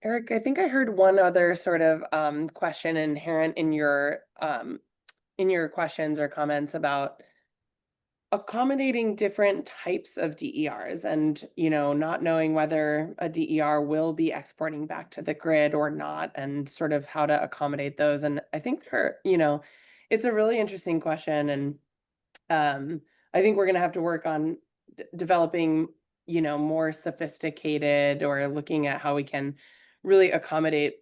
Eric, I think I heard one other sort of question inherent in your questions or comments about accommodating different types of DERs and, not knowing whether a DER will be exporting back to the grid or not, and sort of how to accommodate those. And I think it's a really interesting question. And I think we're going to have to work on developing, more sophisticated, or looking at how we can really accommodate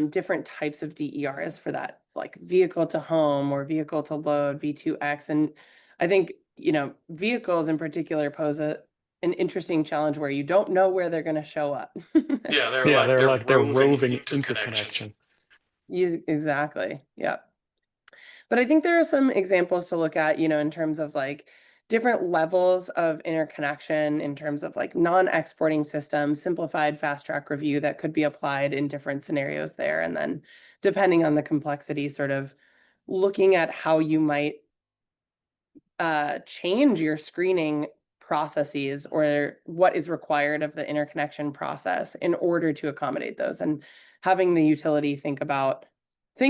different types of DERs for that, like vehicle to home or vehicle to load, V2X. And I think, vehicles in particular pose an interesting challenge where you don't know where they're going to show up. Yeah, they're roving interconnection. Exactly. Yeah. But I think there are some examples to look at, in terms of like different levels of interconnection, in terms of like non-exporting systems, simplified fast track review that could be applied in different scenarios there. And then depending on the complexity, sort of looking at how you might change your screening processes, or what is required of the interconnection process in order to accommodate those, and having the utility think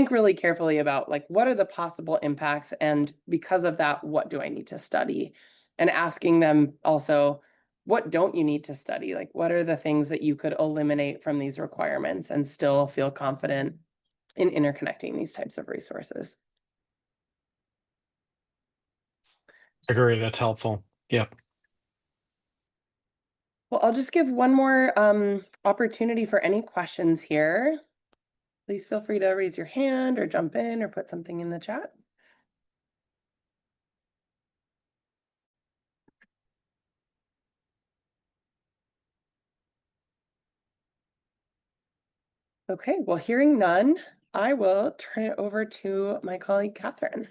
really carefully about like, what are the possible impacts, and because of that, what do I need to study? And asking them also, what don't you need to study? Like, what are the things that you could eliminate from these requirements and still feel confident in interconnecting these types of resources? Agree, that's helpful. Yep. Well, I'll just give one more opportunity for any questions here. Please feel free to raise your hand or jump in or put something in the chat. Okay, well, hearing none, I will turn it over to my colleague, Kathryn.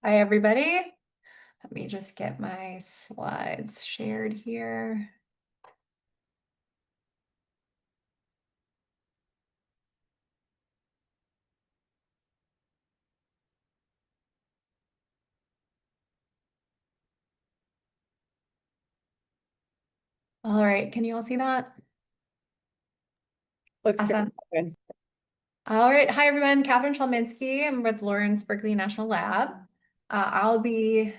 Hi, everybody. Let me just get my slides shared here. All right, can you all see that? Looks Awesome. good. All right, hi everyone, Kathryn Chelminski. I'm with Lawrence Berkeley National Lab. I'll be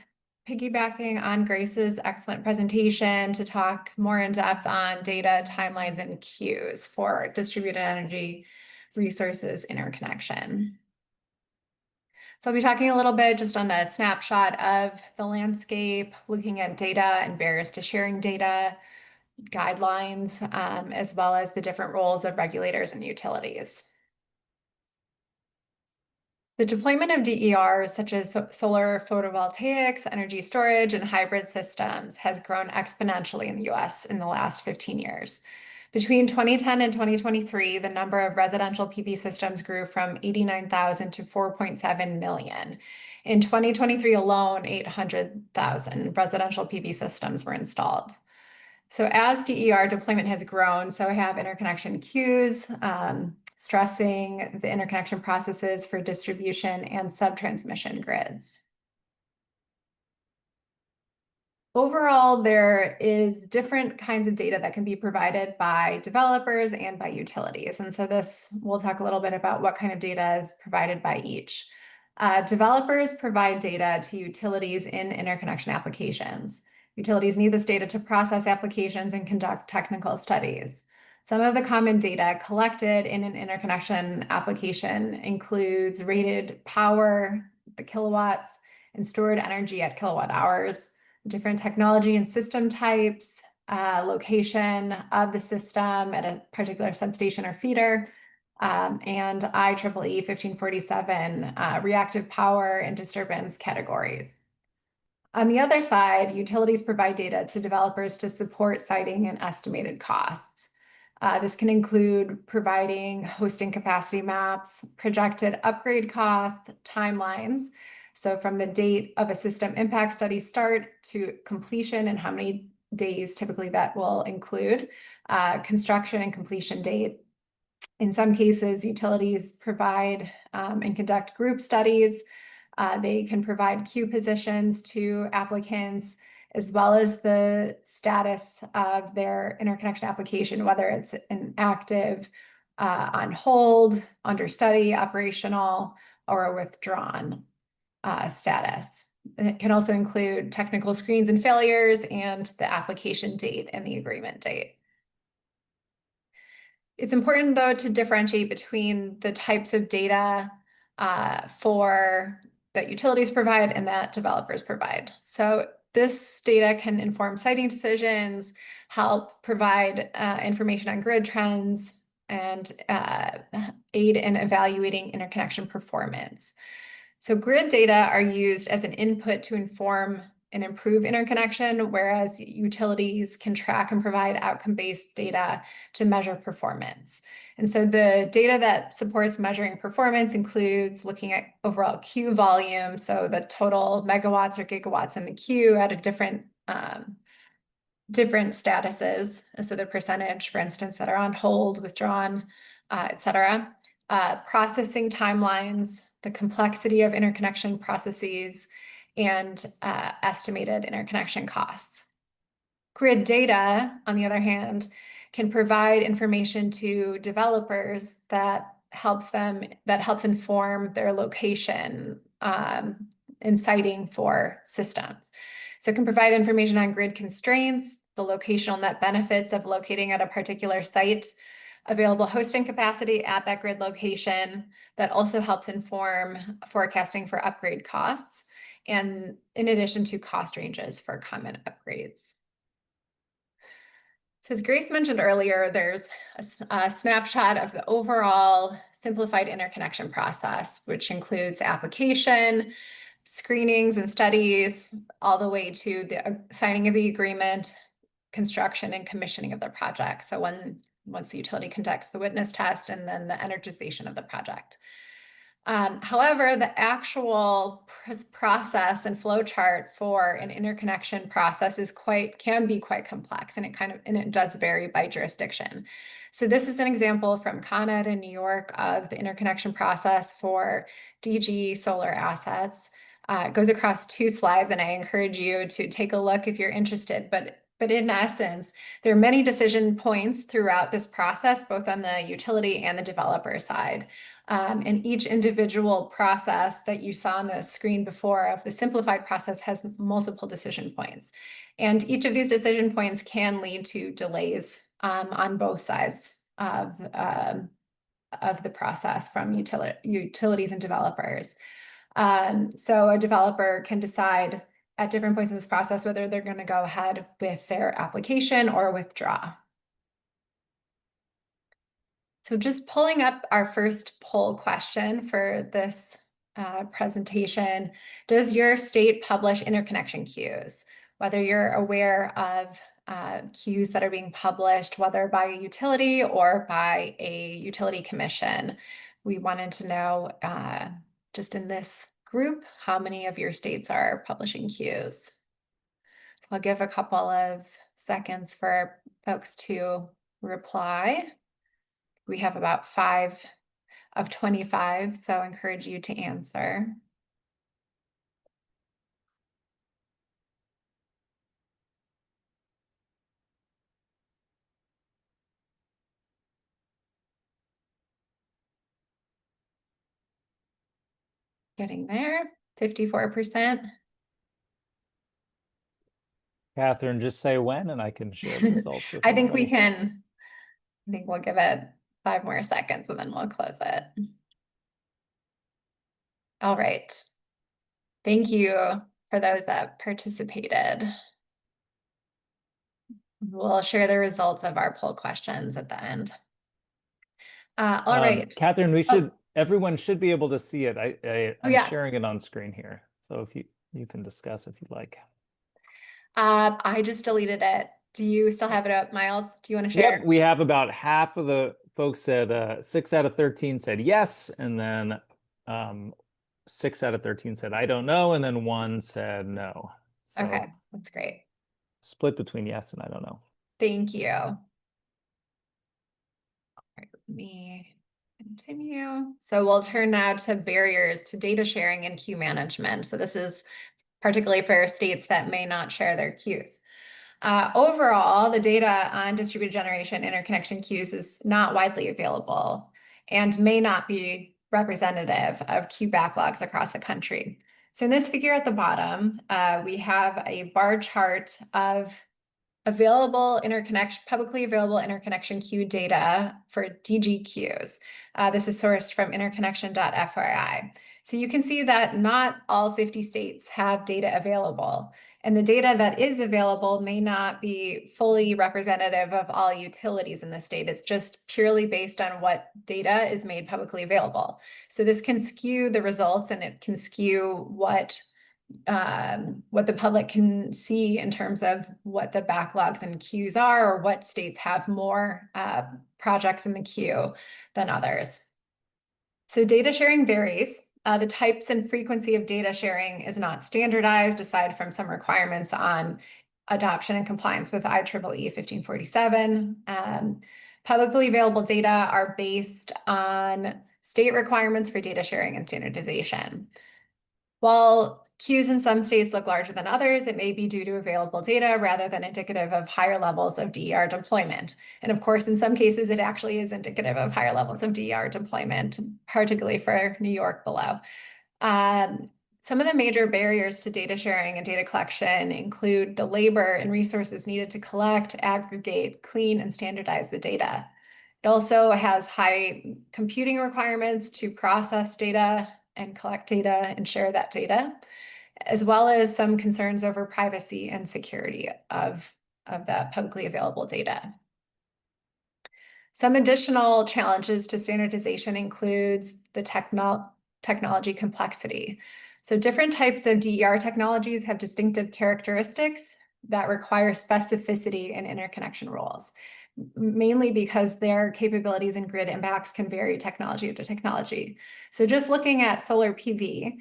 piggybacking on Grace's excellent presentation to talk more in depth on data, timelines, and queues for distributed energy resources interconnection. So I'll be talking a little bit just on a snapshot of the landscape, looking at data and barriers to sharing data, guidelines, as well as the different roles of regulators and utilities. The deployment of DERs, such as solar photovoltaics, energy storage, and hybrid systems, has grown exponentially in the US in the last 15 years. Between 2010 and 2023, the number of residential PV systems grew from 89,000 to 4.7 million. In 2023 alone, 800,000 residential PV systems were installed. So as DER deployment has grown, so have interconnection queues, stressing the interconnection processes for distribution and subtransmission grids. Overall, there is different kinds of data that can be provided by developers and by utilities. And so we'll talk a little bit about what kind of data is provided by each. Developers provide data to utilities in interconnection applications. Utilities need this data to process applications and conduct technical studies. Some of the common data collected in an interconnection application includes rated power, the kilowatts, and stored energy at kilowatt hours, different technology and system types, location of the system at a particular substation or feeder, and IEEE 1547 reactive power and disturbance categories. On the other side, utilities provide data to developers to support siting and estimated costs. This can include providing hosting capacity maps, projected upgrade costs, timelines. So from the date of a system impact study start to completion and how many days typically that will include, construction and completion date. In some cases, utilities provide and conduct group studies They can provide queue positions to applicants, as well as the status of their interconnection application, whether it's an active, on hold, under study, operational, or a withdrawn status. It can also include technical screens and failures and the application date and the agreement date. It's important, though, to differentiate between the types of data that utilities provide and that developers provide. So this data can inform siting decisions, help provide information on grid trends, and aid in evaluating interconnection performance. So grid data are used as an input to inform and improve interconnection, whereas utilities can track and provide outcome-based data to measure performance. And so the data that supports measuring performance includes looking at overall queue volume, so the total megawatts or gigawatts in the queue at a different statuses. And so the percentage, for instance, that are on hold, withdrawn, et cetera. Processing timelines, the complexity of interconnection processes, and estimated interconnection costs. Grid data, on the other hand, can provide information to developers that helps inform their location and siting for systems. So it can provide information on grid constraints, the locational net benefits of locating at a particular site, available hosting capacity at that grid location. That also helps inform forecasting for upgrade costs, and in addition to cost ranges for common upgrades. So as Grace mentioned earlier, there's a snapshot of the overall simplified interconnection process, which includes application, screenings and studies, all the way to the signing of the agreement, construction and commissioning of the project. So once the utility conducts the witness test, and then the energization of the project. However, the actual process and flow chart for an interconnection process can be quite complex, and it does vary by jurisdiction. So this is an example from Con Ed in New York of the interconnection process for DG solar assets. It goes across 2 slides, and I encourage you to take a look if you're interested. But in essence, there are many decision points throughout this process, both on the utility and the developer side. And each individual process that you saw on the screen before of the simplified process has multiple decision points. And each of these decision points can lead to delays on both sides of the process from utilities and developers. So a developer can decide at different points in this process whether they're going to go ahead with their application or withdraw. So just pulling up our first poll question for this presentation: does your state publish interconnection queues? Whether you're aware of queues that are being published, whether by a utility or by a utility commission. We wanted to know, just in this group, how many of your states are publishing queues. So I'll give a couple of seconds for folks to reply. We have about 5 of 25, so I encourage you to answer. Getting there, 54%. Kathryn, just say when and I can share the results with I think we everybody. can. I think we'll give it 5 more seconds and then we'll close it. All right. Thank you for those that participated. We'll share the results of our poll questions at the end. All right. Kathryn, everyone should be able to see it. I'm yes. sharing it on screen here. So if you can discuss if you'd like. I just deleted it. Do you still have it up, Miles? Do you want to share? Yep, we have about half of the folks said 6 out of 13 said yes, and then 6 out of 13 said I don't know, and then 1 said no. So okay, that's great. Split between yes and I don't know. Thank you. All right, let me Continue. So we'll turn now to barriers to data sharing and queue management. So this is particularly for states that may not share their queues. Overall, the data on distributed generation interconnection queues is not widely available and may not be representative of queue backlogs across the country. So in this figure at the bottom, we have a bar chart of publicly available interconnection queue data for DG queues. This is sourced from interconnection.fyi. So you can see that not all 50 states have data available, and the data that is available may not be fully representative of all utilities in the state. It's just purely based on what data is made publicly available. So this can skew the results, and it can skew what the public can see in terms of what the backlogs and queues are, or what states have more projects in the queue than others. So data sharing varies. The types and frequency of data sharing is not standardized, aside from some requirements on adoption and compliance with IEEE 1547. Publicly available data are based on state requirements for data sharing and standardization. While queues in some states look larger than others, it may be due to available data rather than indicative of higher levels of DER deployment. And of course, in some cases, it actually is indicative of higher levels of DER deployment, particularly for New York below. Some of the major barriers to data sharing and data collection include the labor and resources needed to collect, aggregate, clean, and standardize the data. It also has high computing requirements to process data and collect data and share that data, as well as some concerns over privacy and security of that publicly available data. Some additional challenges to standardization includes the technology complexity. So different types of DER technologies have distinctive characteristics that require specificity in interconnection rules, mainly because their capabilities and grid impacts can vary technology to technology. So just looking at solar PV,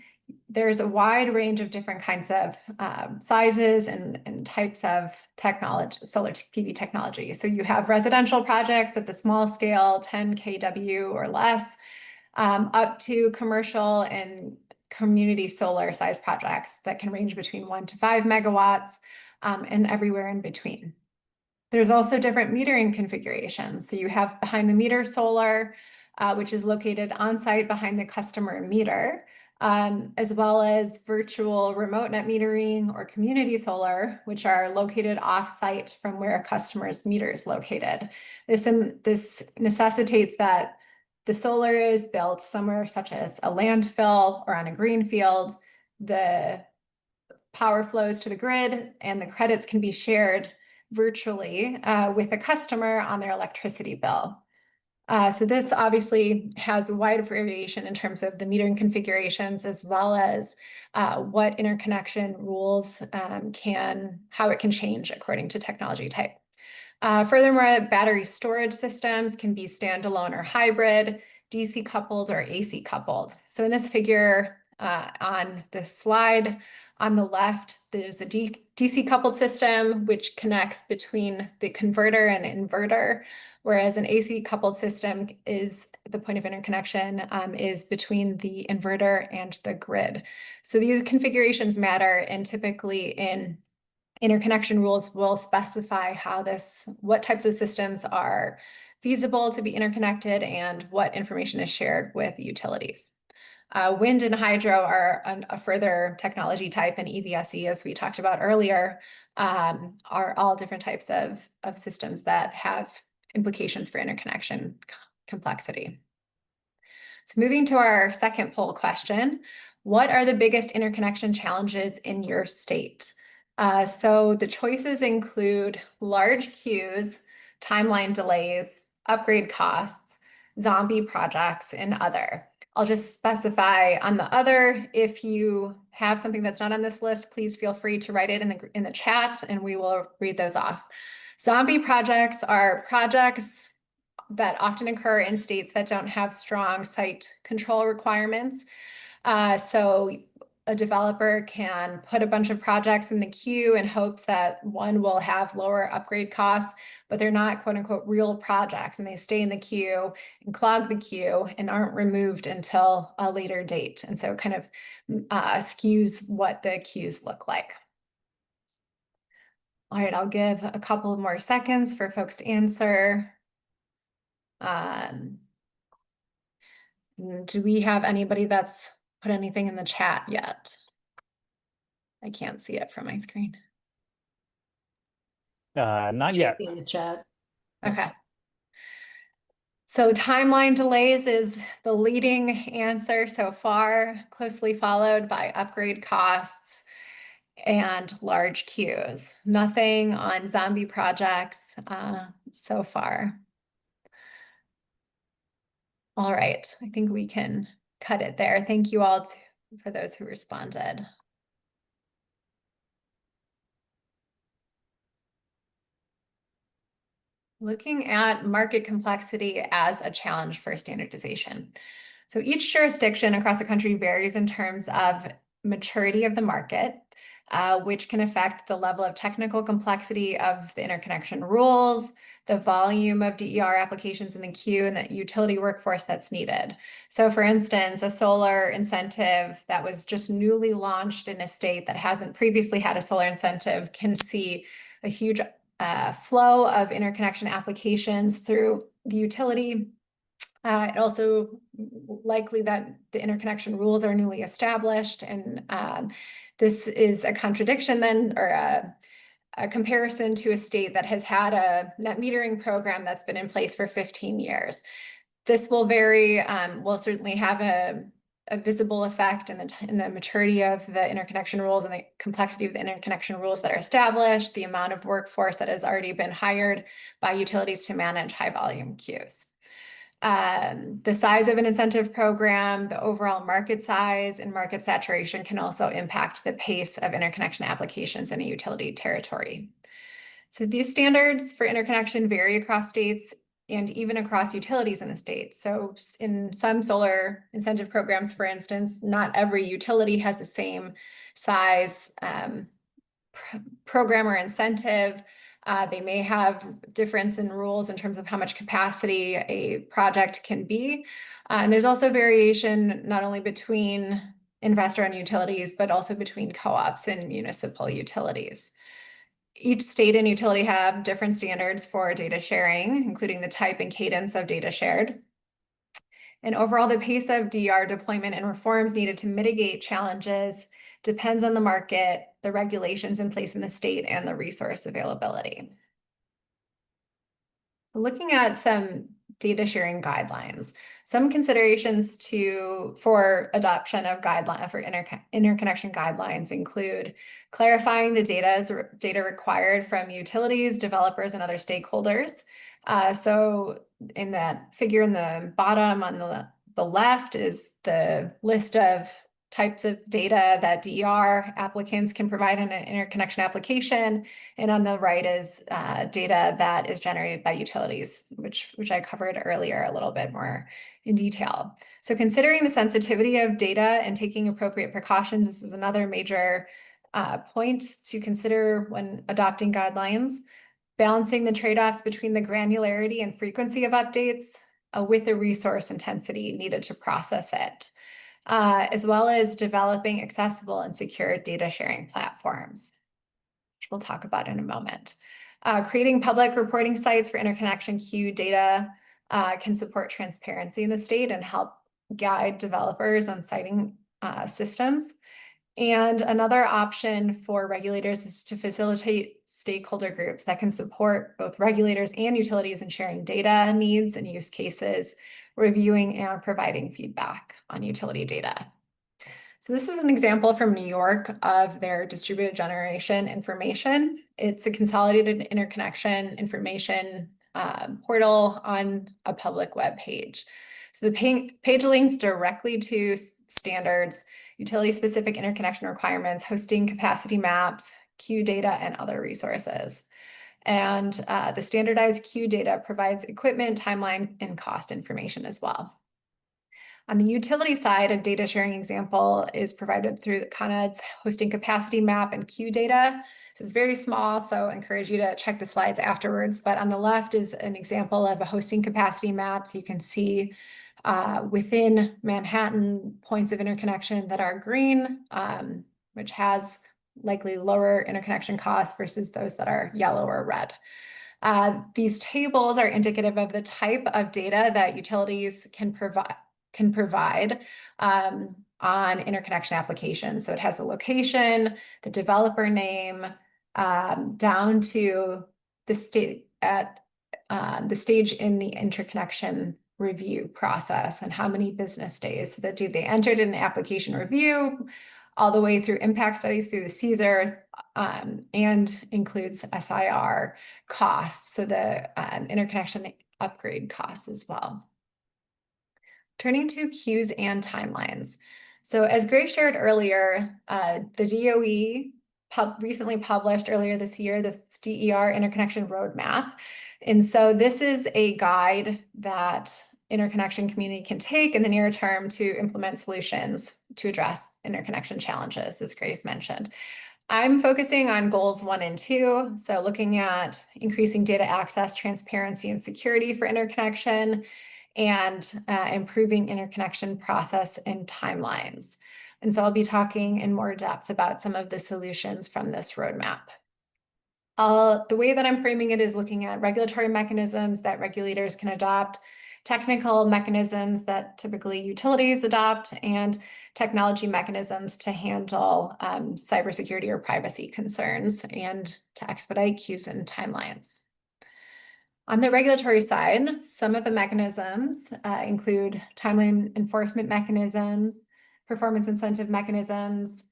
there's a wide range of different kinds of sizes and types of technology, solar PV technology. So you have residential projects at the small scale, 10 kW or less, up to commercial and community solar size projects that can range between 1 to 5 megawatts and everywhere in between. There's also different metering configurations. So you have behind the meter solar, which is located on site behind the customer meter, as well as virtual remote net metering or community solar, which are located off-site from where a customer's meter is located. This necessitates that the solar is built somewhere such as a landfill or on a green field. The power flows to the grid and the credits can be shared virtually with a customer on their electricity bill. So this obviously has a wide variation in terms of the metering configurations, as well as what interconnection rules how it can change according to technology type. Furthermore, battery storage systems can be standalone or hybrid, DC coupled or AC coupled. So in this figure on this slide, on the left, there's a DC coupled system, which connects between the converter and inverter, whereas an AC coupled system is the point of interconnection is between the inverter and the grid. So these configurations matter, and typically in interconnection rules will specify what types of systems are feasible to be interconnected and what information is shared with utilities. Wind and hydro are a further technology type, and EVSE, as we talked about earlier, are all different types of systems that have implications for interconnection complexity. So moving to our second poll question, what are the biggest interconnection challenges in your state? So the choices include large queues, timeline delays, upgrade costs, zombie projects, and other. I'll just specify on the other, if you have something that's not on this list, please feel free to write it in the chat and we will read those off. Zombie projects are projects that often occur in states that don't have strong site control requirements. So a developer can put a bunch of projects in the queue in hopes that one will have lower upgrade costs, but they're not quote unquote real projects, and they stay in the queue and clog the queue and aren't removed until a later date. And so it kind of skews what the queues look like. All right, I'll give a couple of more seconds for folks to answer. Do we have anybody that's put anything in the chat yet? I can't see it from my screen. Not yet. In the chat. Okay. So timeline delays is the leading answer so far, closely followed by upgrade costs and large queues. Nothing on zombie projects so far. All right, I think we can cut it there. Thank you all for those who responded. Looking at market complexity as a challenge for standardization. So each jurisdiction across the country varies in terms of maturity of the market, which can affect the level of technical complexity of the interconnection rules, the volume of DER applications in the queue, and the utility workforce that's needed. So for instance, a solar incentive that was just newly launched in a state that hasn't previously had a solar incentive can see a huge flow of interconnection applications through the utility. It also likely that the interconnection rules are newly established, and this is a contradiction then, or a comparison to a state that has had a net metering program that's been in place for 15 years. This will vary, will certainly have a visible effect in the maturity of the interconnection rules and the complexity of the interconnection rules that are established, the amount of workforce that has already been hired by utilities to manage high volume queues. The size of an incentive program, the overall market size, and market saturation can also impact the pace of interconnection applications in a utility territory. So these standards for interconnection vary across states and even across utilities in the state. So in some solar incentive programs, for instance, not every utility has the same size program or incentive. They may have difference in rules in terms of how much capacity a project can be. And there's also variation not only between investor-owned utilities, but also between co-ops and municipal utilities. Each state and utility have different standards for data sharing, including the type and cadence of data shared. And overall, the pace of DER deployment and reforms needed to mitigate challenges depends on the market, the regulations in place in the state, and the resource availability. Looking at some data sharing guidelines, some considerations for adoption of interconnection guidelines include clarifying the data required from utilities, developers, and other stakeholders. So in that figure in the bottom on the left is the list of types of data that DER applicants can provide in an interconnection application. And on the right is data that is generated by utilities, which I covered earlier a little bit more in detail. So considering the sensitivity of data and taking appropriate precautions, this is another major point to consider when adopting guidelines. Balancing the trade-offs between the granularity and frequency of updates with the resource intensity needed to process it. As well as developing accessible and secure data sharing platforms, which we'll talk about in a moment. Creating public reporting sites for interconnection queue data can support transparency in the state and help guide developers on siting systems. And another option for regulators is to facilitate stakeholder groups that can support both regulators and utilities in sharing data needs and use cases, reviewing and providing feedback on utility data. So this is an example from New York of their distributed generation information. It's a consolidated interconnection information portal on a public web page. So the page links directly to standards, utility-specific interconnection requirements, hosting capacity maps, queue data, and other resources. And the standardized queue data provides equipment, timeline, and cost information as well. On the utility side, a data sharing example is provided through the Con Ed's hosting capacity map and queue data. So it's very small, so I encourage you to check the slides afterwards. But on the left is an example of a hosting capacity map. So you can see within Manhattan points of interconnection that are green, which has likely lower interconnection costs versus those that are yellow or red. These tables are indicative of the type of data that utilities can provide on interconnection applications. So it has the location, the developer name, down to the state at the stage in the interconnection review process and how many business days. So that they entered in an application review all the way through impact studies through the CSER, and includes SIR costs, so the interconnection upgrade costs as well. Turning to queues and timelines. So as Grace shared earlier, the DOE recently published earlier this year, this DER interconnection roadmap. And so this is a guide that interconnection community can take in the near term to implement solutions to address interconnection challenges, as Grace mentioned. I'm focusing on goals 1 and 2. So looking at increasing data access, transparency, and security for interconnection, and improving interconnection process and timelines. And so I'll be talking in more depth about some of the solutions from this roadmap. The way that I'm framing it is looking at regulatory mechanisms that regulators can adopt, technical mechanisms that typically utilities adopt, and technology mechanisms to handle cybersecurity or privacy concerns and to expedite queues and timelines. On the regulatory side, some of the mechanisms include timeline enforcement mechanisms, performance incentive mechanisms,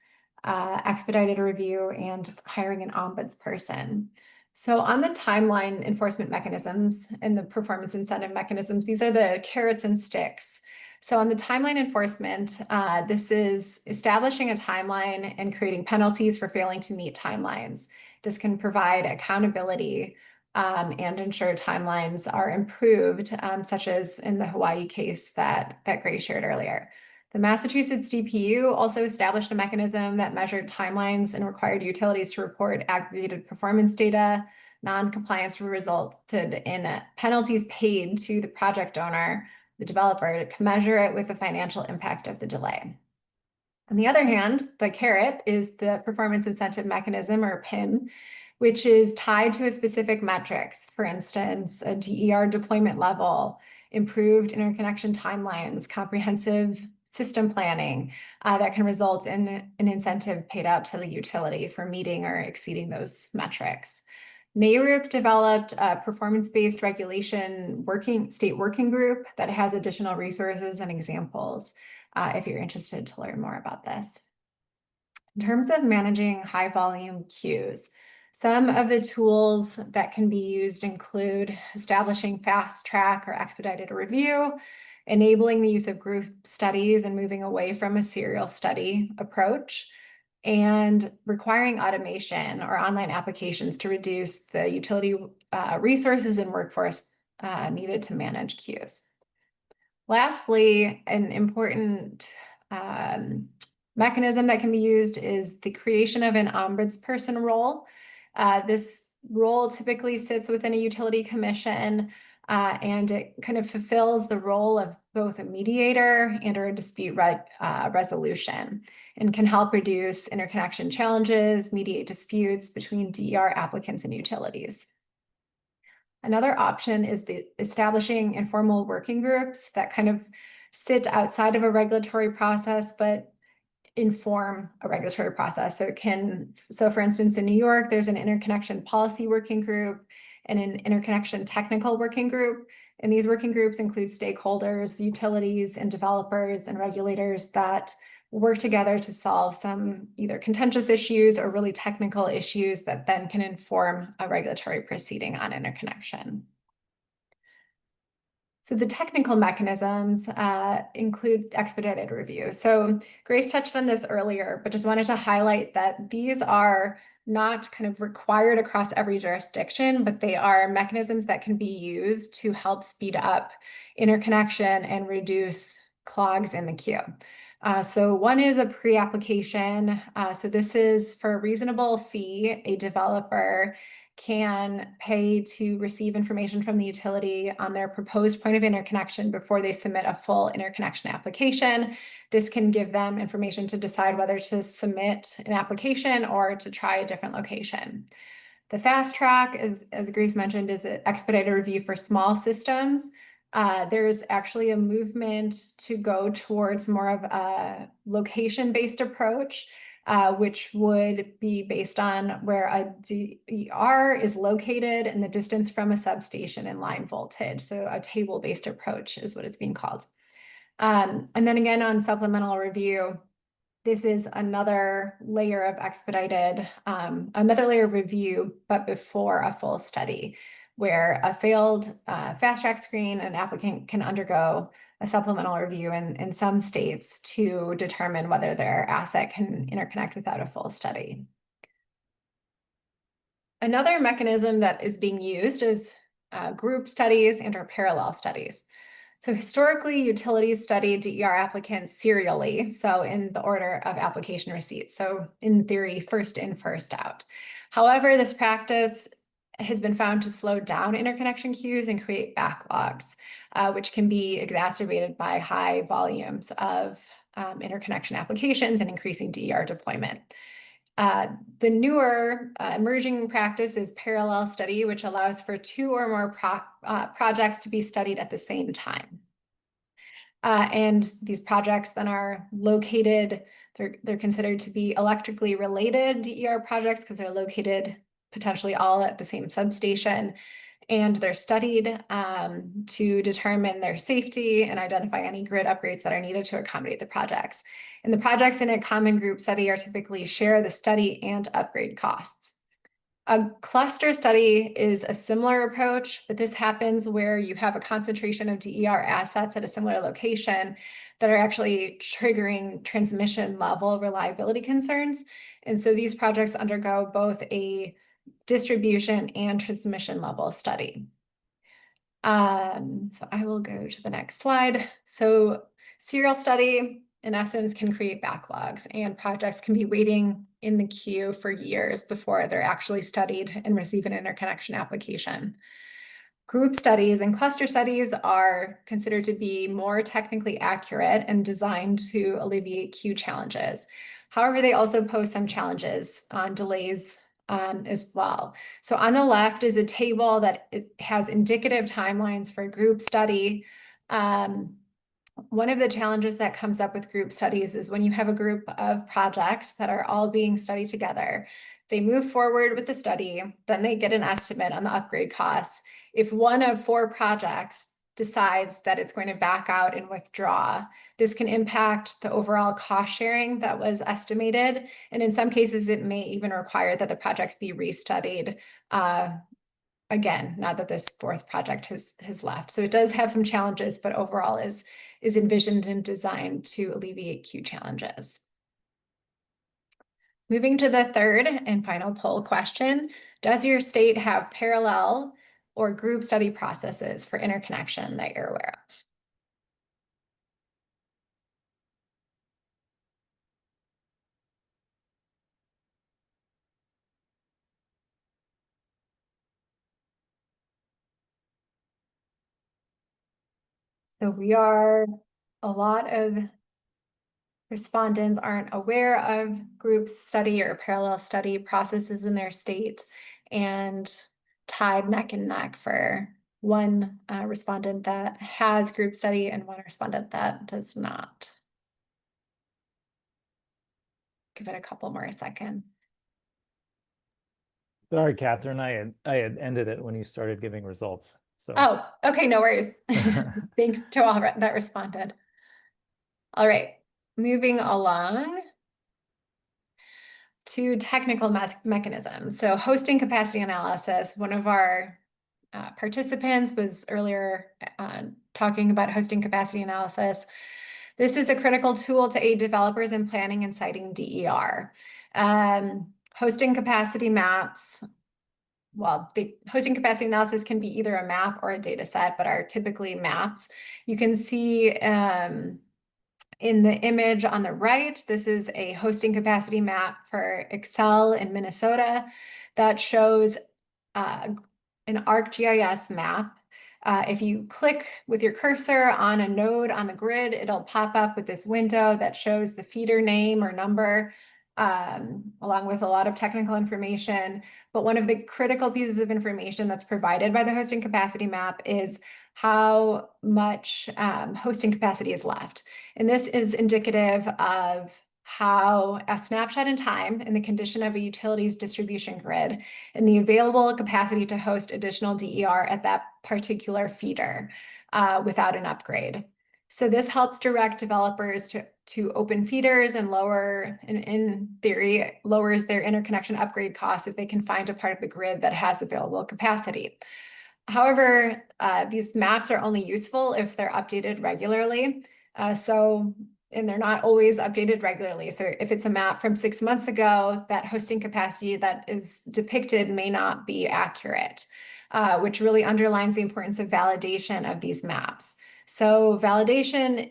expedited review, and hiring an ombudsperson. So on the timeline enforcement mechanisms and the performance incentive mechanisms, these are the carrots and sticks. So on the timeline enforcement, this is establishing a timeline and creating penalties for failing to meet timelines. This can provide accountability and ensure timelines are improved, such as in the Hawaii case that Grace shared earlier. The Massachusetts DPU also established a mechanism that measured timelines and required utilities to report aggregated performance data. Non-compliance resulted in penalties paid to the project owner, the developer, to measure it with the financial impact of the delay. On the other hand, the carrot is the performance incentive mechanism, or PIM, which is tied to a specific metrics. For instance, a DER deployment level, improved interconnection timelines, comprehensive system planning that can result in an incentive paid out to the utility for meeting or exceeding those metrics. NARUC developed a performance-based regulation state working group that has additional resources and examples if you're interested to learn more about this. In terms of managing high volume queues, some of the tools that can be used include establishing fast track or expedited review, enabling the use of group studies and moving away from a serial study approach, and requiring automation or online applications to reduce the utility resources and workforce needed to manage queues. Lastly, an important mechanism that can be used is the creation of an ombudsperson role. This role typically sits within a utility commission, and it kind of fulfills the role of both a mediator and or a dispute resolution, and can help reduce interconnection challenges, mediate disputes between DER applicants and utilities. Another option is establishing informal working groups that kind of sit outside of a regulatory process, but inform a regulatory process. So for instance, in New York, there's an interconnection policy working group and an interconnection technical working group. And these working groups include stakeholders, utilities, and developers and regulators that work together to solve some either contentious issues or really technical issues that then can inform a regulatory proceeding on interconnection. So the technical mechanisms include expedited review. So Grace touched on this earlier, but just wanted to highlight that these are not kind of required across every jurisdiction, but they are mechanisms that can be used to help speed up interconnection and reduce clogs in the queue. So one is a pre-application. So this is for a reasonable fee, a developer can pay to receive information from the utility on their proposed point of interconnection before they submit a full interconnection application. This can give them information to decide whether to submit an application or to try a different location. The fast track, as Grace mentioned, is an expedited review for small systems. There's actually a movement to go towards more of a location-based approach, which would be based on where a DER is located and the distance from a substation and line voltage. So a table-based approach is what it's being called. And then again, on supplemental review, this is another layer of expedited, another layer of review, but before a full study, where a failed fast track screen, an applicant can undergo a supplemental review in some states to determine whether their asset can interconnect without a full study. Another mechanism that is being used is group studies and or parallel studies. So historically, utilities studied DER applicants serially, so in the order of application receipts. So in theory, first in, first out. However, this practice has been found to slow down interconnection queues and create backlogs, which can be exacerbated by high volumes of interconnection applications and increasing DER deployment. The newer emerging practice is parallel study, which allows for two or more projects to be studied at the same time. And these projects then are located, they're considered to be electrically related DER projects because they're located potentially all at the same substation. And they're studied to determine their safety and identify any grid upgrades that are needed to accommodate the projects. And the projects in a common group study are typically share the study and upgrade costs. A cluster study is a similar approach, but this happens where you have a concentration of DER assets at a similar location that are actually triggering transmission level reliability concerns. And so these projects undergo both a distribution and transmission level study. So I will go to the next slide. So serial study, in essence, can create backlogs, and projects can be waiting in the queue for years before they're actually studied and receive an interconnection application. Group studies and cluster studies are considered to be more technically accurate and designed to alleviate queue challenges. However, they also pose some challenges on delays as well. So on the left is a table that it has indicative timelines for group study. One of the challenges that comes up with group studies is when you have a group of projects that are all being studied together, they move forward with the study, then they get an estimate on the upgrade costs. If one of 4 projects decides that it's going to back out and withdraw, this can impact the overall cost sharing that was estimated. And in some cases, it may even require that the projects be restudied again, now that this 4th project has left. So it does have some challenges, but overall is envisioned and designed to alleviate queue challenges. Moving to the third and final poll question, does your state have parallel or group study processes for interconnection that you're aware of? So we are, a lot of respondents aren't aware of group study or parallel study processes in their state, and tied neck and neck for one respondent that has group study and one respondent that does not. Give it a couple more seconds. Sorry, Kathryn, I had ended it when you started giving results. So Oh, okay, no worries. Thanks to all that responded. All right, moving along to technical mechanisms. So hosting capacity analysis, one of our participants was earlier talking about hosting capacity analysis. This is a critical tool to aid developers in planning and citing DER. Hosting capacity maps, well, the hosting capacity analysis can be either a map or a data set, but are typically maps. You can see In the image on the right, this is a hosting capacity map for Excel in Minnesota that shows an ArcGIS map. If you click with your cursor on a node on the grid, it'll pop up with this window that shows the feeder name or number, along with a lot of technical information. But one of the critical pieces of information that's provided by the hosting capacity map is how much hosting capacity is left. And this is indicative of how a snapshot in time in the condition of a utility's distribution grid and the available capacity to host additional DER at that particular feeder without an upgrade. So this helps direct developers to open feeders and in theory, lowers their interconnection upgrade costs if they can find a part of the grid that has available capacity. However, these maps are only useful if they're updated regularly. And they're not always updated regularly. So if it's a map from 6 months ago, that hosting capacity that is depicted may not be accurate, which really underlines the importance of validation of these maps. So validation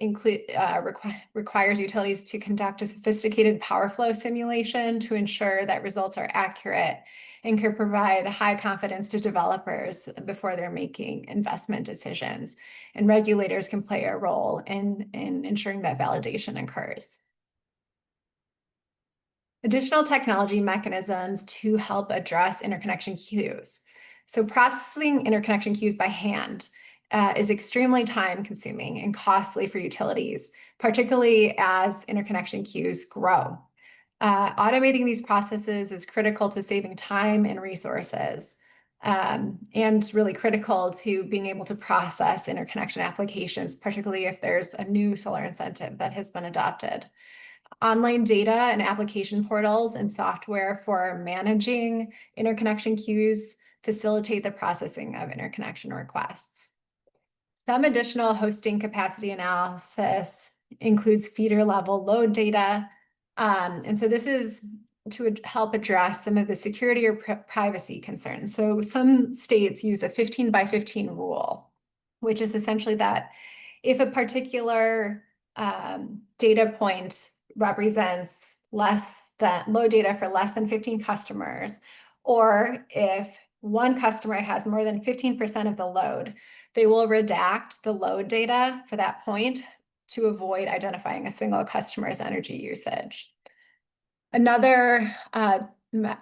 requires utilities to conduct a sophisticated power flow simulation to ensure that results are accurate and can provide high confidence to developers before they're making investment decisions. And regulators can play a role in ensuring that validation occurs. Additional technology mechanisms to help address interconnection queues. So processing interconnection queues by hand is extremely time consuming and costly for utilities, particularly as interconnection queues grow. Automating these processes is critical to saving time and resources, and really critical to being able to process interconnection applications, particularly if there's a new solar incentive that has been adopted. Online data and application portals and software for managing interconnection queues facilitate the processing of interconnection requests. Some additional hosting capacity analysis includes feeder level load data. And so this is to help address some of the security or privacy concerns. So some states use a 15 by 15 rule, which is essentially that if a particular data point represents load data for less than 15 customers, or if one customer has more than 15% of the load, they will redact the load data for that point to avoid identifying a single customer's energy usage. Another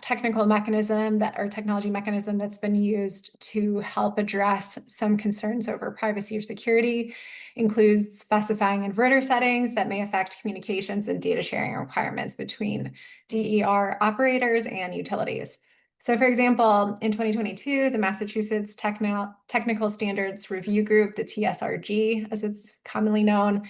technical mechanism technology mechanism that's been used to help address some concerns over privacy or security includes specifying inverter settings that may affect communications and data sharing requirements between DER operators and utilities. So for example, in 2022, the Massachusetts Technical Standards Review Group, the TSRG, as it's commonly known,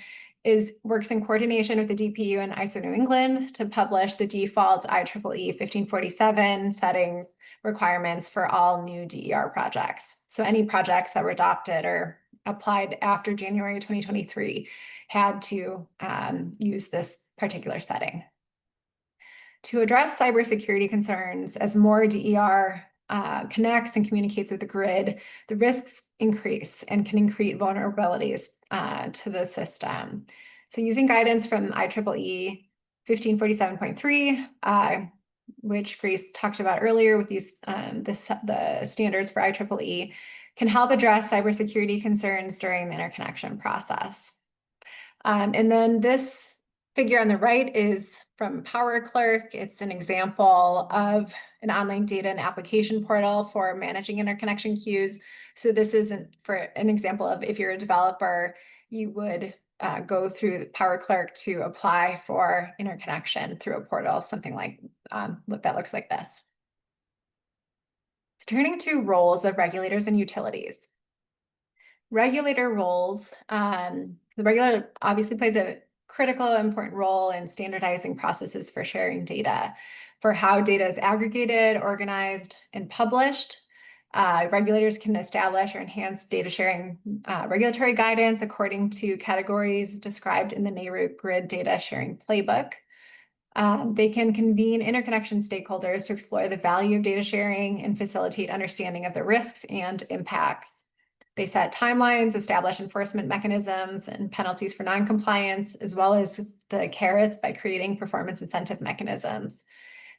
works in coordination with the DPU and ISO New England to publish the default IEEE 1547 settings requirements for all new DER projects. So any projects that were adopted or applied after January 2023 had to use this particular setting. To address cybersecurity concerns, as more DER connects and communicates with the grid, the risks increase and can increase vulnerabilities to the system. So using guidance from IEEE 1547.3, which Grace talked about earlier with these the standards for IEEE, can help address cybersecurity concerns during the interconnection process. And then this figure on the right is from Power Clerk. It's an example of an online data and application portal for managing interconnection queues. So this isn't for an example of if you're a developer, you would go through the Power Clerk to apply for interconnection through a portal, something like what that looks like this. So turning to roles of regulators and utilities. Regulator roles, the regulator obviously plays a critical, important role in standardizing processes for sharing data, for how data is aggregated, organized, and published. Regulators can establish or enhance data sharing regulatory guidance according to categories described in the NARUC Grid Data Sharing Playbook. They can convene interconnection stakeholders to explore the value of data sharing and facilitate understanding of the risks and impacts. They set timelines, establish enforcement mechanisms and penalties for noncompliance, as well as the carrots by creating performance incentive mechanisms.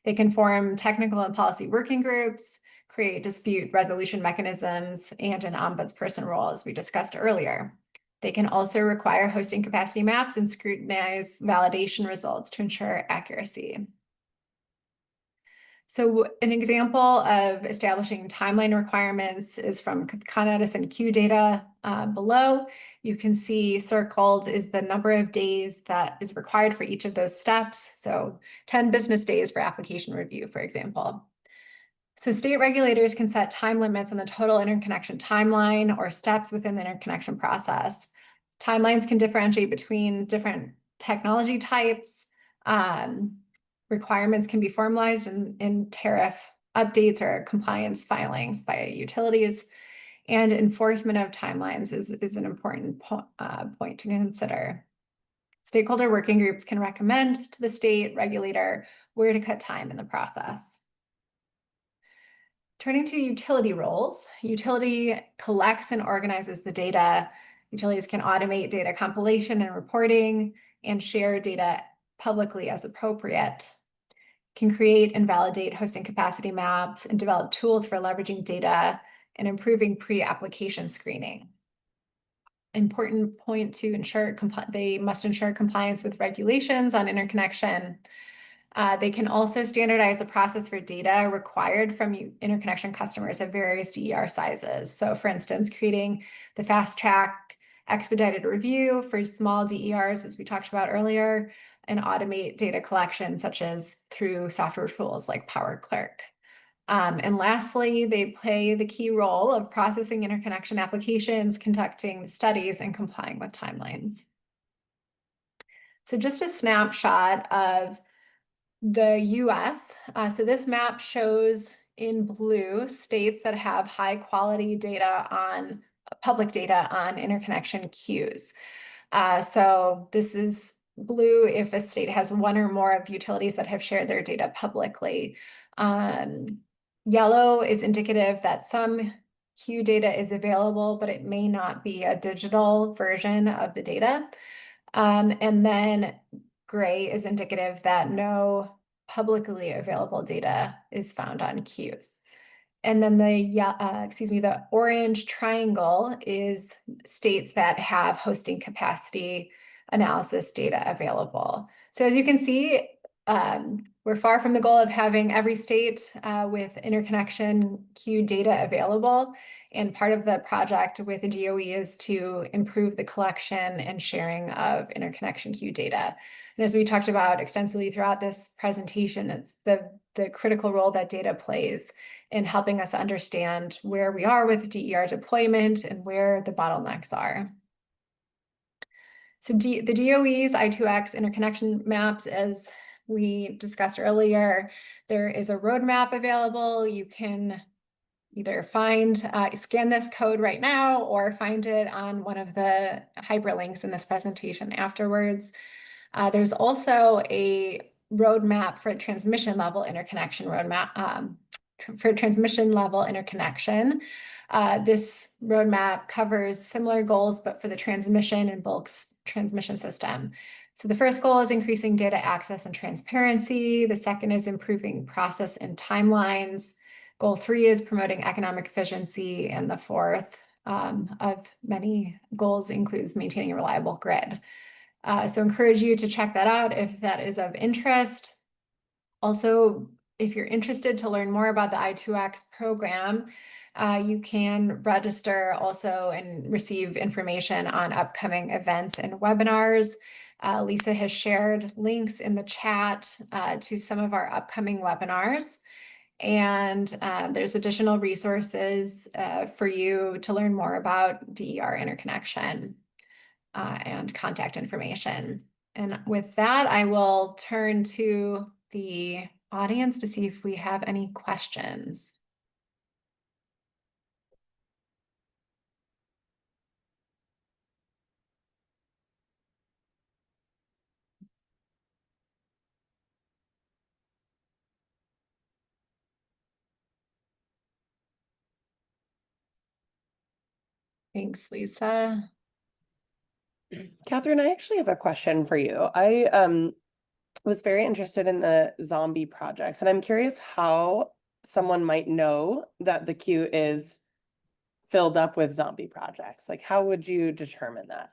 They can form technical and policy working groups, create dispute resolution mechanisms, and an ombudsperson role, as we discussed earlier. They can also require hosting capacity maps and scrutinize validation results to ensure accuracy. So an example of establishing timeline requirements is from Con Edison Q data below. You can see circled is the number of days that is required for each of those steps. So 10 business days for application review, for example. So state regulators can set time limits on the total interconnection timeline or steps within the interconnection process. Timelines can differentiate between different technology types. Requirements can be formalized in tariff updates or compliance filings by utilities, and enforcement of timelines is an important point to consider. Stakeholder working groups can recommend to the state regulator where to cut time in the process. Turning to utility roles, utility collects and organizes the data. Utilities can automate data compilation and reporting and share data publicly as appropriate. Can create and validate hosting capacity maps and develop tools for leveraging data and improving pre-application screening. Important point to ensure they must ensure compliance with regulations on interconnection. They can also standardize the process for data required from interconnection customers of various DER sizes. So for instance, creating the fast track expedited review for small DERs, as we talked about earlier, and automate data collection, such as through software tools like Power Clerk. And lastly, they play the key role of processing interconnection applications, conducting studies, and complying with timelines. So just a snapshot of the US. So this map shows in blue states that have high quality data on public data on interconnection queues. So this is blue if a state has one or more of utilities that have shared their data publicly. Yellow is indicative that some queue data is available, but it may not be a digital version of the data. And then gray is indicative that no publicly available data is found on queues. And then the orange triangle is states that have hosting capacity analysis data available. So as you can see, we're far from the goal of having every state with interconnection queue data available. And part of the project with the DOE is to improve the collection and sharing of interconnection queue data. And as we talked about extensively throughout this presentation, it's the critical role that data plays in helping us understand where we are with DER deployment and where the bottlenecks are. So the DOE's I2X interconnection maps, as we discussed earlier, there is a roadmap available. You can either scan this code right now or find it on one of the hyperlinks in this presentation afterwards. There's also a roadmap for transmission level interconnection This roadmap covers similar goals, but for the transmission and bulk transmission system. So the first goal is increasing data access and transparency. The second is improving process and timelines. Goal 3 is promoting economic efficiency. And the fourth of many goals includes maintaining a reliable grid. So encourage you to check that out if that is of interest. Also, if you're interested to learn more about the I2X program, you can register also and receive information on upcoming events and webinars. Lisa has shared links in the chat to some of our upcoming webinars. And there's additional resources for you to learn more about DER interconnection and contact information. And with that, I will turn to the audience to see if we have any questions. Thanks, Lisa. Kathryn, I actually have a question for you. I was very interested in the zombie projects, and I'm curious how someone might know that the queue is filled up with zombie projects. Like, how would you determine that?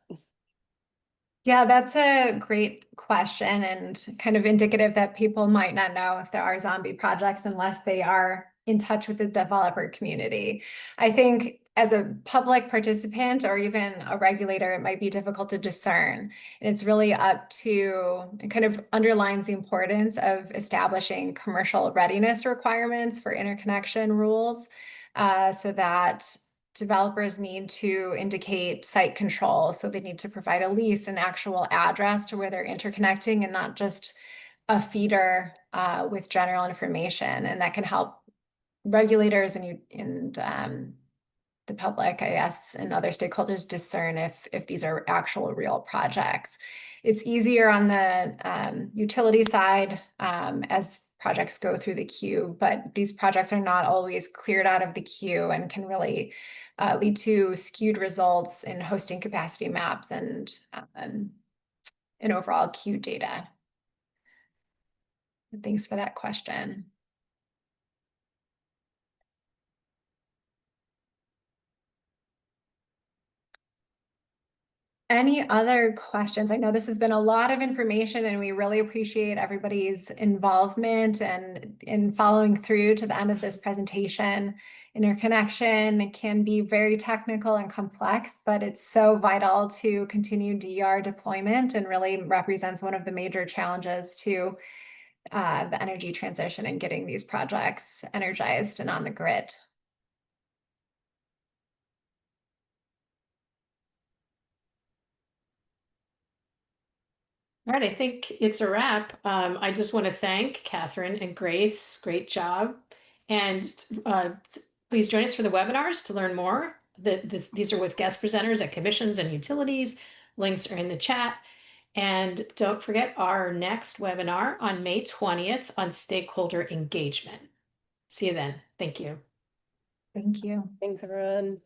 Yeah, that's a great question and kind of indicative that people might not know if there are zombie projects unless they are in touch with the developer community. I think as a public participant or even a regulator, it might be difficult to discern. And it's really up to, it kind of underlines the importance of establishing commercial readiness requirements for interconnection rules so that developers need to indicate site control. So they need to provide a lease, an actual address to where they're interconnecting and not just a feeder with general information. And that can help regulators and the public, I guess, and other stakeholders discern if these are actual real projects. It's easier on the utility side as projects go through the queue, but these projects are not always cleared out of the queue and can really lead to skewed results in hosting capacity maps and overall queue data. Thanks for that question. Any other questions? I know this has been a lot of information and we really appreciate everybody's involvement and in following through to the end of this presentation. Interconnection can be very technical and complex, but it's so vital to continue DER deployment and really represents one of the major challenges to the energy transition and getting these projects energized and on the grid. All right, I think it's a wrap. I just want to thank Kathryn and Grace. Great job. And please join us for the webinars to learn more. These are with guest presenters at commissions and utilities. Links are in the chat. And don't forget our next webinar on May 20th on stakeholder engagement. See you then. Thank you. Thank you. Thanks, everyone.